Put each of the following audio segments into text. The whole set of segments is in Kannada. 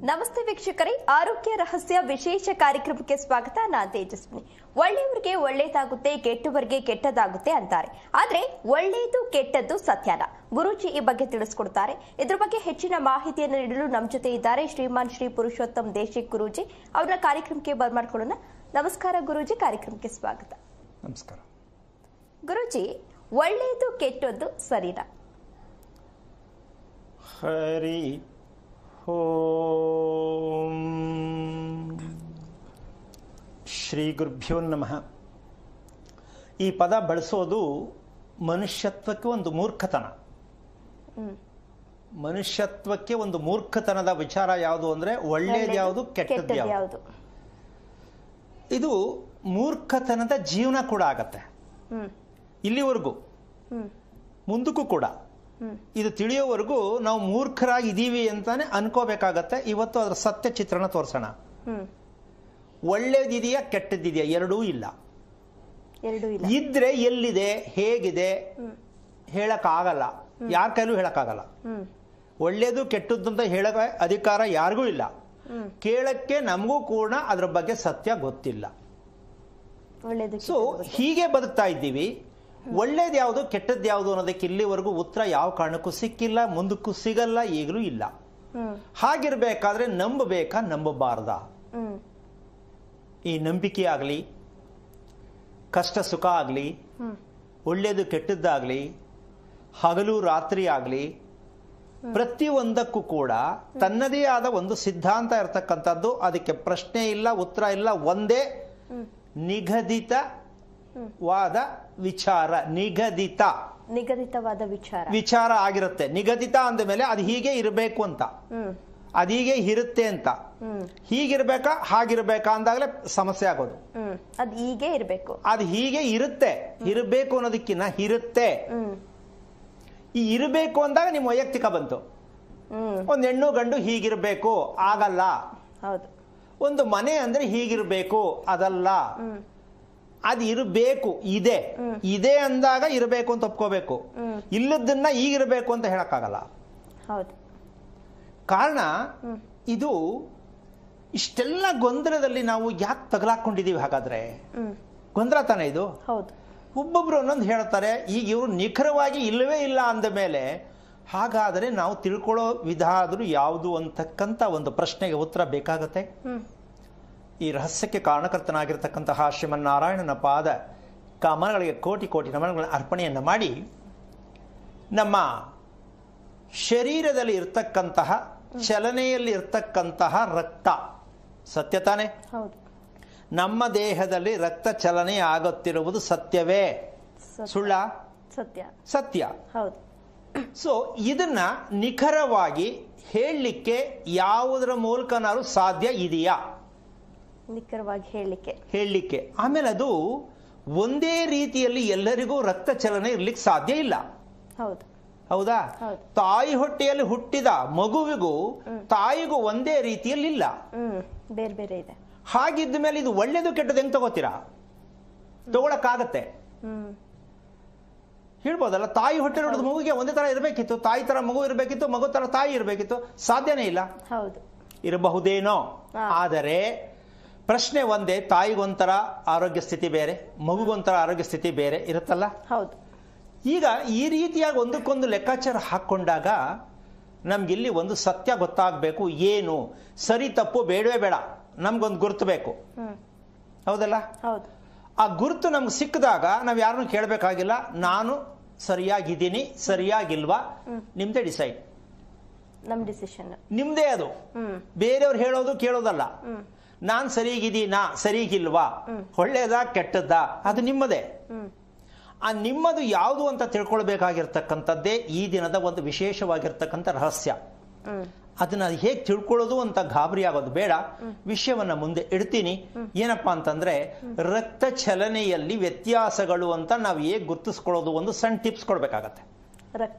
ನಮಸ್ತೆ ವೀಕ್ಷಕರೇ, ಆರೋಗ್ಯ ರಹಸ್ಯ ವಿಶೇಷ ಕಾರ್ಯಕ್ರಮಕ್ಕೆ ಸ್ವಾಗತ. ನಾನು ತೇಜಸ್ವಿನಿ. ಒಳ್ಳೆಯವರಿಗೆ ಒಳ್ಳೇದಾಗುತ್ತೆ, ಕೆಟ್ಟವರಿಗೆ ಕೆಟ್ಟದಾಗುತ್ತೆ ಅಂತಾರೆ. ಆದ್ರೆ ಒಳ್ಳೆಯದು ಕೆಟ್ಟದ್ದು ಸತ್ಯನಾ? ಗುರೂಜಿ ಈ ಬಗ್ಗೆ ತಿಳಿಸ್ಕೊಡ್ತಾರೆ. ಇದ್ರ ಬಗ್ಗೆ ಹೆಚ್ಚಿನ ಮಾಹಿತಿಯನ್ನು ನೀಡಲು ನಮ್ಮ ಜೊತೆ ಇದ್ದಾರೆ ಶ್ರೀಮಾನ್ ಶ್ರೀ ಪುರುಷೋತ್ತಮ್ ದೇಶಿಕ್ ಗುರೂಜಿ. ಅವರ ಕಾರ್ಯಕ್ರಮಕ್ಕೆ ಬರ್ಮಾಡ್ಕೊಳ್ಳೋಣ. ನಮಸ್ಕಾರ ಗುರೂಜಿ, ಕಾರ್ಯಕ್ರಮಕ್ಕೆ ಸ್ವಾಗತ. ನಮಸ್ಕಾರ ಗುರೂಜಿ. ಒಳ್ಳೆಯದು ಕೆಟ್ಟದ್ದು ಸರಿನಾ? ಹರಿ ಓಂ ಶ್ರೀ ಗುರುಭ್ಯೋ ನಮಃ. ಈ ಪದ ಬಳಸೋದು ಮನುಷ್ಯತ್ವಕ್ಕೆ ಒಂದು ಮೂರ್ಖತನ. ಮನುಷ್ಯತ್ವಕ್ಕೆ ಒಂದು ಮೂರ್ಖತನದ ವಿಚಾರ ಯಾವುದು ಅಂದ್ರೆ ಒಳ್ಳೇದು ಯಾವುದು ಕೆಟ್ಟದ್ದು ಯಾವುದು. ಇದು ಮೂರ್ಖತನದ ಜೀವನ ಕೂಡ ಆಗತ್ತೆ ಇಲ್ಲಿವರೆಗೂ, ಮುಂದಕ್ಕೂ ಕೂಡ. ಇದು ತಿಳಿಯೋವರೆಗೂ ನಾವು ಮೂರ್ಖರಾಗಿದ್ದೀವಿ ಅಂತಾನೆ ಅನ್ಕೋಬೇಕಾಗತ್ತೆ. ಇವತ್ತು ಅದರ ಸತ್ಯ ಚಿತ್ರಣ ತೋರ್ಸೋಣ. ಒಳ್ಳೇದಿದೆಯಾ ಕೆಟ್ಟದ್ದಿದೆಯಾ? ಎರಡೂ ಇಲ್ಲ. ಇದ್ರೆ ಎಲ್ಲಿದೆ ಹೇಗಿದೆ ಹೇಳಕ್ಕಾಗಲ್ಲ, ಯಾರ ಕೈಲೂ ಹೇಳಕ್ಕಾಗಲ್ಲ. ಒಳ್ಳೇದು ಕೆಟ್ಟದ್ದು ಅಂತ ಹೇಳಕ ಅಧಿಕಾರ ಯಾರಿಗೂ ಇಲ್ಲ. ಕೇಳಕ್ಕೆ ನಮಗೂ ಕೂಡ ಅದ್ರ ಬಗ್ಗೆ ಸತ್ಯ ಗೊತ್ತಿಲ್ಲ. ಸೊ ಹೀಗೆ ಬದುಕ್ತಾ ಇದ್ದೀವಿ. ಒಳ್ಳೇದು ಯಾವುದು ಕೆಟ್ಟದ್ದು ಯಾವುದು ಅನ್ನೋದಕ್ಕೆ ಇಲ್ಲಿವರೆಗೂ ಉತ್ತರ ಯಾವ ಕಾರಣಕ್ಕೂ ಸಿಕ್ಕಿಲ್ಲ, ಮುಂದಕ್ಕೂ ಸಿಗಲ್ಲ, ಈಗಲೂ ಇಲ್ಲ. ಹಾಗಿರ್ಬೇಕಾದ್ರೆ ನಂಬಬೇಕಾ ನಂಬಬಾರ್ದ? ಈ ನಂಬಿಕೆ ಆಗಲಿ, ಕಷ್ಟ ಸುಖ ಆಗಲಿ, ಒಳ್ಳೇದು ಕೆಟ್ಟದ್ದಾಗಲಿ, ಹಗಲು ರಾತ್ರಿ ಆಗಲಿ, ಪ್ರತಿಯೊಂದಕ್ಕೂ ಕೂಡ ತನ್ನದೇ ಆದ ಒಂದು ಸಿದ್ಧಾಂತ ಇರತಕ್ಕಂಥದ್ದು. ಅದಕ್ಕೆ ಪ್ರಶ್ನೆ ಇಲ್ಲ, ಉತ್ತರ ಇಲ್ಲ. ಒಂದೇ ನಿಗದಿತವಾದ ವಿಚಾರ. ನಿಗದಿತವಾದ ವಿಚಾರ ಆಗಿರುತ್ತೆ. ನಿಗದಿತ ಅಂದ ಮೇಲೆ ಅದು ಹೀಗೆ ಇರಬೇಕು ಅಂತ, ಅದು ಹೀಗೆ ಇರುತ್ತೆ ಅಂತ. ಹೀಗಿರ್ಬೇಕಾ ಹಾಗಿರ್ಬೇಕಾ ಅಂದಾಗಲೇ ಸಮಸ್ಯೆ ಆಗೋದು. ಅದು ಹೀಗೆ ಇರಬೇಕು, ಅದು ಹೀಗೆ ಇರುತ್ತೆ. ಇರಬೇಕು ಅನ್ನೋದಕ್ಕಿಂತ ಇರುತ್ತೆ. ಈ ಇರಬೇಕು ಅಂದಾಗ ನಿಮ್ಮ ವೈಯಕ್ತಿಕ ಬಂತು. ಒಂದು ಹೆಣ್ಣು ಗಂಡು ಹೀಗಿರ್ಬೇಕು, ಆಗಲ್ಲ. ಹೌದು. ಒಂದು ಮನೆ ಅಂದ್ರೆ ಹೀಗಿರ್ಬೇಕು, ಅದಲ್ಲ. ಅದು ಇರಬೇಕು, ಇದೆ ಅಂದಾಗ ಇರಬೇಕು ಅಂತ ಒಪ್ಕೋಬೇಕು. ಇಲ್ಲದನ್ನ ಈಗಿರಬೇಕು ಅಂತ ಹೇಳಕ್ಕಾಗಲ್ಲ. ಹೌದು. ಕಾರಣ ಇದು ಇಷ್ಟೆಲ್ಲ ಗೊಂದಲದಲ್ಲಿ ನಾವು ಯಾಕೆ ತಗಲಾಕೊಂಡಿದೀವಿ? ಹಾಗಾದ್ರೆ ಗೊಂದಲ ತಾನೇ ಇದು. ಹೌದು. ಒಬ್ಬೊಬ್ರು ಒಂದೊಂದು ಹೇಳ್ತಾರೆ. ಈಗ ಇವರು ನಿಖರವಾಗಿ ಇಲ್ಲವೇ ಇಲ್ಲ ಅಂದ ಮೇಲೆ ಹಾಗಾದರೆ ನಾವು ತಿಳ್ಕೊಳ್ಳೋ ವಿಧ ಆದ್ರೂ ಯಾವುದು ಅಂತಕ್ಕಂಥ ಒಂದು ಪ್ರಶ್ನೆಗೆ ಉತ್ತರ ಬೇಕಾಗತ್ತೆ. ಈ ರಹಸ್ಯಕ್ಕೆ ಕಾರಣಕರ್ತನಾಗಿರ್ತಕ್ಕಂತಹ ಶ್ರೀಮನ್ನಾರಾಯಣನ ಪಾದ ಕಮಲಗಳಿಗೆ ಕೋಟಿ ಕೋಟಿ ನಮನಗಳನ್ನು ಅರ್ಪಣೆಯನ್ನು ಮಾಡಿ, ನಮ್ಮ ಶರೀರದಲ್ಲಿ ಇರ್ತಕ್ಕಂತಹ ಚಲನೆಯಲ್ಲಿ ಇರ್ತಕ್ಕಂತಹ ರಕ್ತ ಸತ್ಯ ತಾನೆ? ನಮ್ಮ ದೇಹದಲ್ಲಿ ರಕ್ತ ಚಲನೆ ಆಗುತ್ತಿರುವುದು ಸತ್ಯವೇ ಸುಳ್ಳ? ಸತ್ಯ. ಹೌದು. ಸೊ ಇದನ್ನ ನಿಖರವಾಗಿ ಹೇಳಲಿಕ್ಕೆ ಯಾವುದರ ಮೂಲಕನಾದ್ರೂ ಸಾಧ್ಯ ಇದೆಯಾ? ನಿಖರವಾಗಿ ಹೇಳಲಿಕ್ಕೆ. ಆಮೇಲೆ ಅದು ಒಂದೇ ರೀತಿಯಲ್ಲಿ ಎಲ್ಲರಿಗೂ ರಕ್ತ ಚಲನೆ ಇರ್ಲಿಕ್ಕೆ ಸಾಧ್ಯ ಇಲ್ಲ. ಹೌದಾ? ತಾಯಿ ಹೊಟ್ಟೆಯಲ್ಲಿ ಹುಟ್ಟಿದ ಮಗುವಿಗೂ ತಾಯಿಗೂ ಒಂದೇ ರೀತಿಯಲ್ಲಿ ಇಲ್ಲ, ಬೇರೆ ಬೇರೆ ಇದೆ. ಹಾಗಿದ್ದ ಮೇಲೆ ಇದು ಒಳ್ಳೇದು ಕೆಟ್ಟದ್ದು ಹೆಂಗ್ ತಗೋತೀರಾ? ತಗೊಳಕ್ಕಾಗತ್ತೆ? ಹೇಳ್ಬೋದಲ್ಲ. ತಾಯಿ ಹೊಟ್ಟೆ ನೋಡಿದ ಮಗುವಿಗೆ ಒಂದೇ ತರ ಇರಬೇಕಿತ್ತು, ತಾಯಿ ತರ ಮಗು ಇರಬೇಕಿತ್ತು, ಮಗು ತರ ತಾಯಿ ಇರಬೇಕಿತ್ತು. ಸಾಧ್ಯನೇ ಇಲ್ಲ. ಇರಬಹುದೇನೋ. ಆದರೆ ಪ್ರಶ್ನೆ ಒಂದೇ. ತಾಯಿಗೊಂಥರ ಆರೋಗ್ಯ ಸ್ಥಿತಿ ಬೇರೆ, ಮಗುಗೊಂಥರ ಆರೋಗ್ಯ ಸ್ಥಿತಿ ಬೇರೆ ಇರುತ್ತಲ್ಲ. ಹೌದು. ಈಗ ಈ ರೀತಿಯಾಗಿ ಒಂದಕ್ಕೊಂದು ಲೆಕ್ಕಾಚಾರ ಹಾಕೊಂಡಾಗ ನಮ್ಗಿಲ್ಲಿ ಒಂದು ಸತ್ಯ ಗೊತ್ತಾಗಬೇಕು. ಏನು ಸರಿ ತಪ್ಪು ಬೇಡವೇ ಬೇಡ, ನಮ್ಗೊಂದು ಗುರುತು ಬೇಕು. ಹೌದಲ್ಲ? ಹೌದು. ಆ ಗುರುತು ನಮ್ಗೆ ಸಿಕ್ಕಿದಾಗ ನಾವ್ ಯಾರನ್ನು ಕೇಳಬೇಕಾಗಿಲ್ಲ. ನಾನು ಸರಿಯಾಗಿದ್ದೀನಿ ಸರಿಯಾಗಿಲ್ವಾ ನಿಮ್ದೇ ಡಿಸೈಡ್. ನಮ್ ಡಿಸಿಷನ್ ನಿಮ್ದೇ. ಅದು ಬೇರೆಯವ್ರು ಹೇಳೋದು ಕೇಳೋದಲ್ಲ. ನಾನ್ ಸರಿಗಿದ್ದೀನಾ ಸರಿಗಿಲ್ವಾ, ಒಳ್ಳೇದಾ ಕೆಟ್ಟದ್ದಾ, ಅದು ನಿಮ್ಮದೇ. ಆ ನಿಮ್ಮದು ಯಾವುದು ಅಂತ ತಿಳ್ಕೊಳ್ಬೇಕಾಗಿರ್ತಕ್ಕಂಥದ್ದೇ ಈ ದಿನದ ಒಂದು ವಿಶೇಷವಾಗಿರ್ತಕ್ಕಂಥ ರಹಸ್ಯ. ಅದನ್ನ ಹೇಗೆ ತಿಳ್ಕೊಳ್ಳೋದು ಅಂತ ಗಾಬರಿ ಆಗೋದು ಬೇಡ. ವಿಷಯವನ್ನ ಮುಂದೆ ಇಡ್ತೀನಿ. ಏನಪ್ಪಾ ಅಂತಂದ್ರೆ, ರಕ್ತ ಚಲನೆಯಲ್ಲಿ ವ್ಯತ್ಯಾಸಗಳು ಅಂತ ನಾವು ಹೇಗೆ ಗುರುತಿಸ್ಕೊಳ್ಳೋದು ಒಂದು ಸಣ್ಣ ಟಿಪ್ಸ್ ಕೊಡ್ಬೇಕಾಗತ್ತೆ.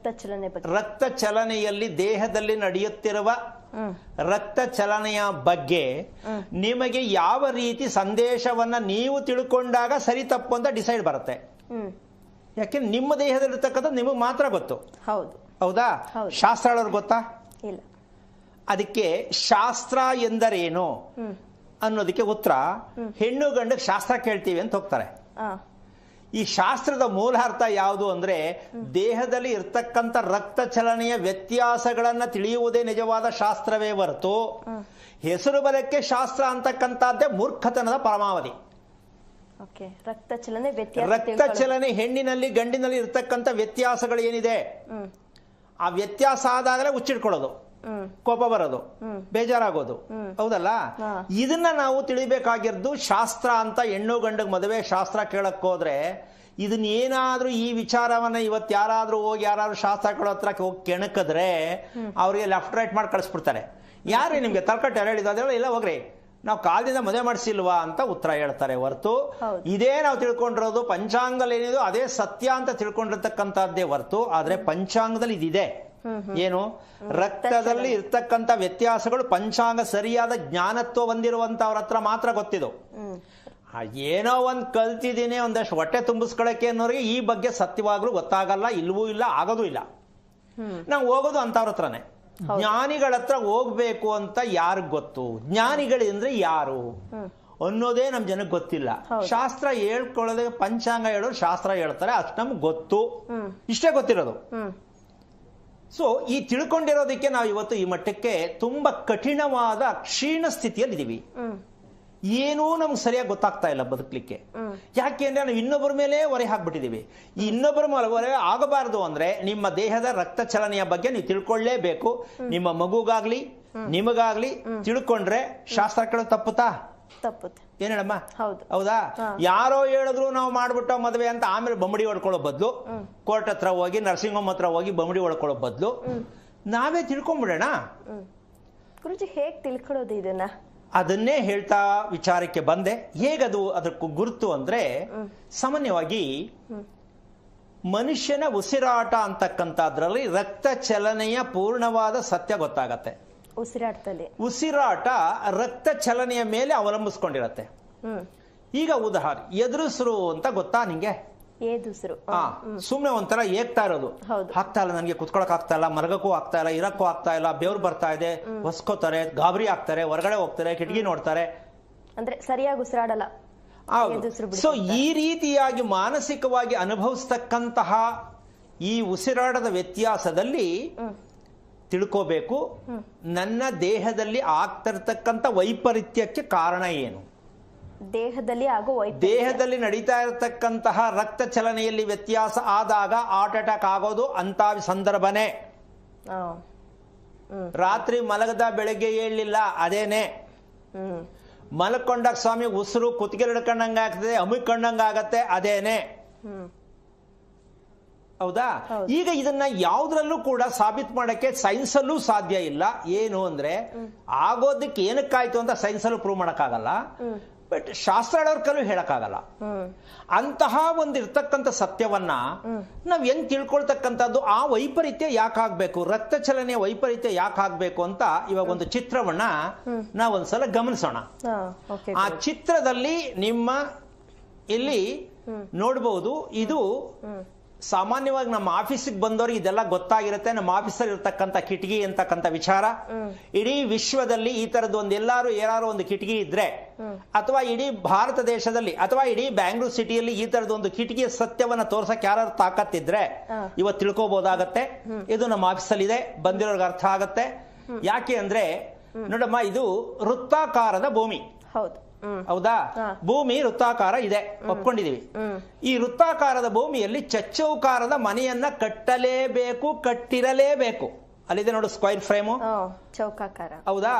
ರಕ್ತ ಚಲನೆಯಲ್ಲಿ ದೇಹದಲ್ಲಿ ನಡೆಯುತ್ತಿರುವ ರಕ್ತ ಚಲನೆಯ ಬಗ್ಗೆ ನಿಮಗೆ ಯಾವ ರೀತಿ ಸಂದೇಶವನ್ನ ನೀವು ತಿಳ್ಕೊಂಡಾಗ ಸರಿ ತಪ್ಪು ಅಂತ ಡಿಸೈಡ್ ಬರುತ್ತೆ. ಯಾಕೆ ನಿಮ್ಮ ದೇಹದಲ್ಲಿರ್ತಕ್ಕಂಥ ನಿಮಗೆ ಮಾತ್ರ ಗೊತ್ತು. ಹೌದು. ಹೌದಾ? ಶಾಸ್ತ್ರ ಹೇಳೋರು ಗೊತ್ತಾ? ಇಲ್ಲ. ಅದಕ್ಕೆ ಶಾಸ್ತ್ರ ಎಂದರೇನು ಅನ್ನೋದಕ್ಕೆ ಉತ್ತರ ಹೆಣ್ಣು ಗಂಡಕ್ಕೆ ಶಾಸ್ತ್ರ ಕೇಳ್ತೀವಿ ಅಂತ ಹೋಗ್ತಾರೆ. ಈ ಶಾಸ್ತ್ರದ ಮೂಲ ಅರ್ಥ ಯಾವುದು ಅಂದ್ರೆ ದೇಹದಲ್ಲಿ ಇರ್ತಕ್ಕಂಥ ರಕ್ತ ಚಲನೆಯ ವ್ಯತ್ಯಾಸಗಳನ್ನ ತಿಳಿಯುವುದೇ ನಿಜವಾದ ಶಾಸ್ತ್ರವೇ ಹೊರತು ಹೆಸರು ಬರಕ್ಕೆ ಶಾಸ್ತ್ರ ಅಂತಕ್ಕಂಥದ್ದೇ ಮೂರ್ಖತನದ ಪರಮಾವಧಿ. ರಕ್ತ ಚಲನೆ ಹೆಣ್ಣಿನಲ್ಲಿ ಗಂಡಿನಲ್ಲಿ ಇರ್ತಕ್ಕಂಥ ವ್ಯತ್ಯಾಸಗಳು ಏನಿದೆ ಆ ವ್ಯತ್ಯಾಸ ಆದಾಗಲೇ ಹುಚ್ಚಿಡ್ಕೊಳ್ಳೋದು, ಕೋಪ ಬರೋದು, ಬೇಜಾರಾಗೋದು, ಹೌದಲ್ಲ? ಇದನ್ನ ನಾವು ತಿಳಿಬೇಕಾಗಿರೋದು ಶಾಸ್ತ್ರ ಅಂತ. ಹೆಣ್ಣು ಗಂಡಗ್ ಮದುವೆ ಶಾಸ್ತ್ರ ಕೇಳಕ್ ಹೋದ್ರೆ ಇದನ್ನ ಏನಾದ್ರೂ ಈ ವಿಚಾರವನ್ನ ಇವತ್ತು ಯಾರಾದ್ರೂ ಹೋಗಿ ಯಾರಾದ್ರೂ ಶಾಸ್ತ್ರ ಕೇಳೋ ಹತ್ರ ಹೋಗಿ ಕೆಣಕಿದ್ರೆ ಅವ್ರಿಗೆ ಲೆಫ್ಟ್ ರೈಟ್ ಮಾಡಿ ಕಳಿಸ್ಬಿಡ್ತಾರೆ. ಯಾರೇ ನಿಮ್ಗೆ ತರ್ಕಟ್ಟು ಯಾರು ಹೇಳಿದ ಅದೆಲ್ಲ ಇಲ್ಲ ಹೋಗ್ರಿ, ನಾವು ಕಾಲದಿಂದ ಮದುವೆ ಮಾಡಿಸಿಲ್ವಾ ಅಂತ ಉತ್ತರ ಹೇಳ್ತಾರೆ ಹೊರತು ಇದೇ ನಾವು ತಿಳ್ಕೊಂಡಿರೋದು ಪಂಚಾಂಗದಲ್ಲಿ ಏನಿದೆ ಅದೇ ಸತ್ಯ ಅಂತ ತಿಳ್ಕೊಂಡಿರ್ತಕ್ಕಂಥದ್ದೇ ಹೊರತು. ಆದ್ರೆ ಪಂಚಾಂಗದಲ್ಲಿ ಇದಿದೆ ಏನು, ರಕ್ತದಲ್ಲಿ ಇರ್ತಕ್ಕಂಥ ವ್ಯತ್ಯಾಸಗಳು ಪಂಚಾಂಗ ಸರಿಯಾದ ಜ್ಞಾನತ್ವ ಹೊಂದಿರುವಂತವ್ರ ಹತ್ರ ಮಾತ್ರ ಗೊತ್ತಿದ್ದು. ಏನೋ ಒಂದ್ ಕಲ್ತಿದ್ದೀನಿ ಒಂದಷ್ಟು ಹೊಟ್ಟೆ ತುಂಬಿಸ್ಕೊಳಕ್ಕೆ ಅನ್ನೋರಿಗೆ ಈ ಬಗ್ಗೆ ಸತ್ಯವಾಗ್ಲೂ ಗೊತ್ತಾಗಲ್ಲ, ಇಲ್ವೂ ಇಲ್ಲ, ಆಗೋದು ಇಲ್ಲ. ನಾವು ಹೋಗೋದು ಅಂತವ್ರ ಹತ್ರನೇ. ಜ್ಞಾನಿಗಳ ಹತ್ರ ಹೋಗ್ಬೇಕು ಅಂತ ಯಾರಿಗ್ ಗೊತ್ತು? ಜ್ಞಾನಿಗಳಂದ್ರೆ ಯಾರು ಅನ್ನೋದೇ ನಮ್ ಜನಕ್ಕೆ ಗೊತ್ತಿಲ್ಲ. ಶಾಸ್ತ್ರ ಹೇಳ್ಕೊಳ್ಳೋದೇ ಪಂಚಾಂಗ ಹೇಳೋರು ಶಾಸ್ತ್ರ ಹೇಳ್ತಾರೆ, ಅಷ್ಟು ನಮ್ಗೆ ಗೊತ್ತು, ಇಷ್ಟೇ ಗೊತ್ತಿರೋದು. ಸೊ ಈ ತಿಳ್ಕೊಂಡಿರೋದಕ್ಕೆ ನಾವು ಇವತ್ತು ಈ ಮಟ್ಟಕ್ಕೆ ತುಂಬಾ ಕಠಿಣವಾದ ಕ್ಷೀಣ ಸ್ಥಿತಿಯಲ್ಲಿ ಇದೀವಿ. ಏನೂ ನಮ್ಗೆ ಸರಿಯಾಗಿ ಗೊತ್ತಾಗ್ತಾ ಇಲ್ಲ ಬದುಕಲಿಕ್ಕೆ. ಯಾಕೆ ಅಂದ್ರೆ ನಾವು ಇನ್ನೊಬ್ಬರ ಮೇಲೆ ಹೊರೆ ಹಾಕ್ಬಿಟ್ಟಿದೀವಿ. ಈ ಇನ್ನೊಬ್ಬರ ಮೇಲೆ ಹೊರೆ ಆಗಬಾರದು ಅಂದ್ರೆ ನಿಮ್ಮ ದೇಹದ ರಕ್ತ ಚಲನೆಯ ಬಗ್ಗೆ ನೀವು ತಿಳ್ಕೊಳ್ಳೇಬೇಕು. ನಿಮ್ಮ ಮಗುಗಾಗ್ಲಿ ನಿಮಗಾಗ್ಲಿ ತಿಳ್ಕೊಂಡ್ರೆ ಶಾಸ್ತ್ರ ಕೇಳೋದು ತಪ್ಪುತ್ತಾ? ತಪ್ಪುತ್ತೆ. ಏನ್ ಹೇಳಮ್ಮ? ಹೌದಾ? ಯಾರೋ ಹೇಳಿದ್ರು ನಾವು ಮಾಡ್ಬಿಟ್ಟ ಮದುವೆ ಅಂತ ಆಮೇಲೆ ಬಂಬಡಿ ಹೊಡ್ಕೊಳ್ಳೋ ಬದ್ಲು, ಕೋರ್ಟ್ ಹತ್ರ ಹೋಗಿ ನರ್ಸಿಂಗ್ ಹೋಮ್ ಹತ್ರ ಹೋಗಿ ಬಂಬಡಿ ಹೊಡ್ಕೊಳ್ಳೋ ಬದ್ಲು ನಾವೇ ತಿಳ್ಕೊಂಡ್ಬಿಡೋಣ. ಗುರುಜಿ ಹೇಗ್ ತಿಳ್ಕೊಳ್ಳೋದು ಇದನ್ನ? ಅದನ್ನೇ ಹೇಳ್ತಾ ವಿಚಾರಕ್ಕೆ ಬಂದೆ. ಹೇಗದು ಅದಕ್ಕೂ ಗುರುತು ಅಂದ್ರೆ ಸಾಮಾನ್ಯವಾಗಿ ಮನುಷ್ಯನ ಉಸಿರಾಟ ಅಂತಕ್ಕಂಥದ್ರಲ್ಲಿ ರಕ್ತ ಚಲನೆಯ ಪೂರ್ಣವಾದ ಸತ್ಯ ಗೊತ್ತಾಗತ್ತೆ. ಉಸಿರಾಟ ರಕ್ತ ಚಲನೆಯ ಮೇಲೆ ಅವಲಂಬಿಸ್ಕೊಂಡಿರತ್ತೆ. ಈಗ ಉದಾಹರಣೆ ಎದುರುಸಿರು ಅಂತ ಗೊತ್ತಾ ನಿಂಗೆ? ಸುಮ್ನೆ ಒಂಥರ ಏಗ್ತಾ ಇರೋದು, ಆಗ್ತಾ ಇಲ್ಲ ನನಗೆ, ಕುತ್ಕೊಳಕ್ ಆಗ್ತಾ ಇಲ್ಲ, ಮಲಗಕ್ಕೂ ಆಗ್ತಾ ಇಲ್ಲ, ಇರಕ್ಕೂ ಆಗ್ತಾ ಇಲ್ಲ, ಬೆವ್ರು ಬರ್ತಾ ಇದೆ, ಹೊಸ್ಕೋತಾರೆ, ಗಾಬರಿ ಆಗ್ತಾರೆ, ಹೊರಗಡೆ ಹೋಗ್ತಾರೆ, ಕಿಟಕಿ ನೋಡ್ತಾರೆ, ಅಂದ್ರೆ ಸರಿಯಾಗಿ ಉಸಿರಾಡಲ್ಲ. ಸೊ ಈ ರೀತಿಯಾಗಿ ಮಾನಸಿಕವಾಗಿ ಅನುಭವಿಸ್ತಕ್ಕಂತಹ ಈ ಉಸಿರಾಟದ ವ್ಯತ್ಯಾಸದಲ್ಲಿ ತಿಳ್ಕೋಬೇಕು ನನ್ನ ದೇಹದಲ್ಲಿ ಆಗ್ತಿರ್ತಕ್ಕಂಥ ವೈಪರೀತ್ಯಕ್ಕೆ ಕಾರಣ ಏನು. ದೇಹದಲ್ಲಿ ನಡೀತಾ ಇರತಕ್ಕಂತಹ ರಕ್ತ ಚಲನೆಯಲ್ಲಿ ವ್ಯತ್ಯಾಸ ಆದಾಗ ಹಾರ್ಟ್ ಅಟ್ಯಾಕ್ ಆಗೋದು ಅಂತ ಸಂದರ್ಭನೇ. ರಾತ್ರಿ ಮಲಗದ ಬೆಳಗ್ಗೆ ಏಳಲಿಲ್ಲ ಅದೇನೆ. ಮಲ್ಕೊಂಡಾಗ ಸ್ವಾಮಿ ಉಸಿರು ಕುತ್ತಿಗೆ ಹಿಡ್ಕೊಂಡಂಗ ಆಗ್ತದೆ, ಅಮಿಕೊಂಡಂಗ ಆಗತ್ತೆ ಅದೇನೆ. ಹೌದಾ? ಈಗ ಇದನ್ನ ಯಾವುದ್ರಲ್ಲೂ ಕೂಡ ಸಾಬೀತು ಮಾಡಕ್ಕೆ ಸೈನ್ಸ್ ಅಲ್ಲೂ ಸಾಧ್ಯ ಇಲ್ಲ. ಏನು ಅಂದ್ರೆ ಆಗೋದಕ್ಕೆ ಏನಕ್ಕಾಯ್ತು ಅಂತ ಸೈನ್ಸ್ ಅಲ್ಲೂ ಪ್ರೂವ್ ಮಾಡಕ್ಕಾಗಲ್ಲ, ಬಟ್ ಶಾಸ್ತ್ರ ಹೇಳೋರ್ ಕಲ್ಲೂ ಹೇಳಕ್ಕಾಗಲ್ಲ. ಅಂತಹ ಒಂದು ಇರ್ತಕ್ಕಂಥ ಸತ್ಯವನ್ನ ನಾವ್ ಹೆಂಗ್ ತಿಳ್ಕೊಳ್ತಕ್ಕಂಥದ್ದು, ಆ ವೈಪರೀತ್ಯ ಯಾಕಾಗ್ಬೇಕು, ರಕ್ತ ಚಲನೆಯ ವೈಪರೀತ್ಯ ಯಾಕಾಗ್ಬೇಕು ಅಂತ ಇವಾಗ ಒಂದು ಚಿತ್ರವನ್ನ ನಾವೊಂದ್ಸಲ ಗಮನಿಸೋಣ. ಆ ಚಿತ್ರದಲ್ಲಿ ನಿಮ್ಮ ಇಲ್ಲಿ ನೋಡ್ಬೋದು. ಇದು ಸಾಮಾನ್ಯವಾಗಿ ನಮ್ಮ ಆಫೀಸಿಗೆ ಬಂದವ್ರಿಗೆ ಇದೆಲ್ಲ ಗೊತ್ತಾಗಿರುತ್ತೆ. ನಮ್ಮ ಆಫೀಸಲ್ಲಿ ಇರ್ತಕ್ಕಂಥ ಕಿಟಕಿ ಅಂತಕ್ಕಂಥ ವಿಚಾರ ಇಡೀ ವಿಶ್ವದಲ್ಲಿ ಈ ತರದ್ದು ಒಂದು ಯಾರು ಒಂದು ಕಿಟಕಿ ಇದ್ರೆ, ಅಥವಾ ಇಡೀ ಭಾರತ ದೇಶದಲ್ಲಿ ಅಥವಾ ಇಡೀ ಬ್ಯಾಂಗ್ಳೂರ್ ಸಿಟಿಯಲ್ಲಿ ಈ ತರದ ಒಂದು ಕಿಟಕಿಯ ಸತ್ಯವನ್ನ ತೋರ್ಸಕ್ ಯಾರು ತಾಕತ್ತಿದ್ರೆ ಇವತ್ತು ತಿಳ್ಕೋಬಹುದಾಗತ್ತೆ. ಇದು ನಮ್ಮ ಆಫೀಸಲ್ಲಿ ಇದೆ, ಬಂದಿರೋರ್ಗೆ ಅರ್ಥ ಆಗತ್ತೆ. ಯಾಕೆ ಅಂದ್ರೆ ನೋಡಮ್ಮ, ಇದು ವೃತ್ತಾಕಾರದ ಭೂಮಿ. ಹೌದಾ? ಭೂಮಿ ವೃತ್ತಾಕಾರ ಇದೆ, ಒಪ್ಕೊಂಡಿದೀವಿ. ಈ ವೃತ್ತಾಕಾರದ ಭೂಮಿಯಲ್ಲಿ ಚಚ್ಚೌಕಾರದ ಮನೆಯನ್ನ ಕಟ್ಟಲೇಬೇಕು, ಕಟ್ಟಿರಲೇಬೇಕು. ಅಲ್ಲಿದೆ ನೋಡು ಸ್ಕ್ವೈರ್ ಫ್ರೇಮು, ಚೌಕಾಕಾರ. ಹೌದಾ?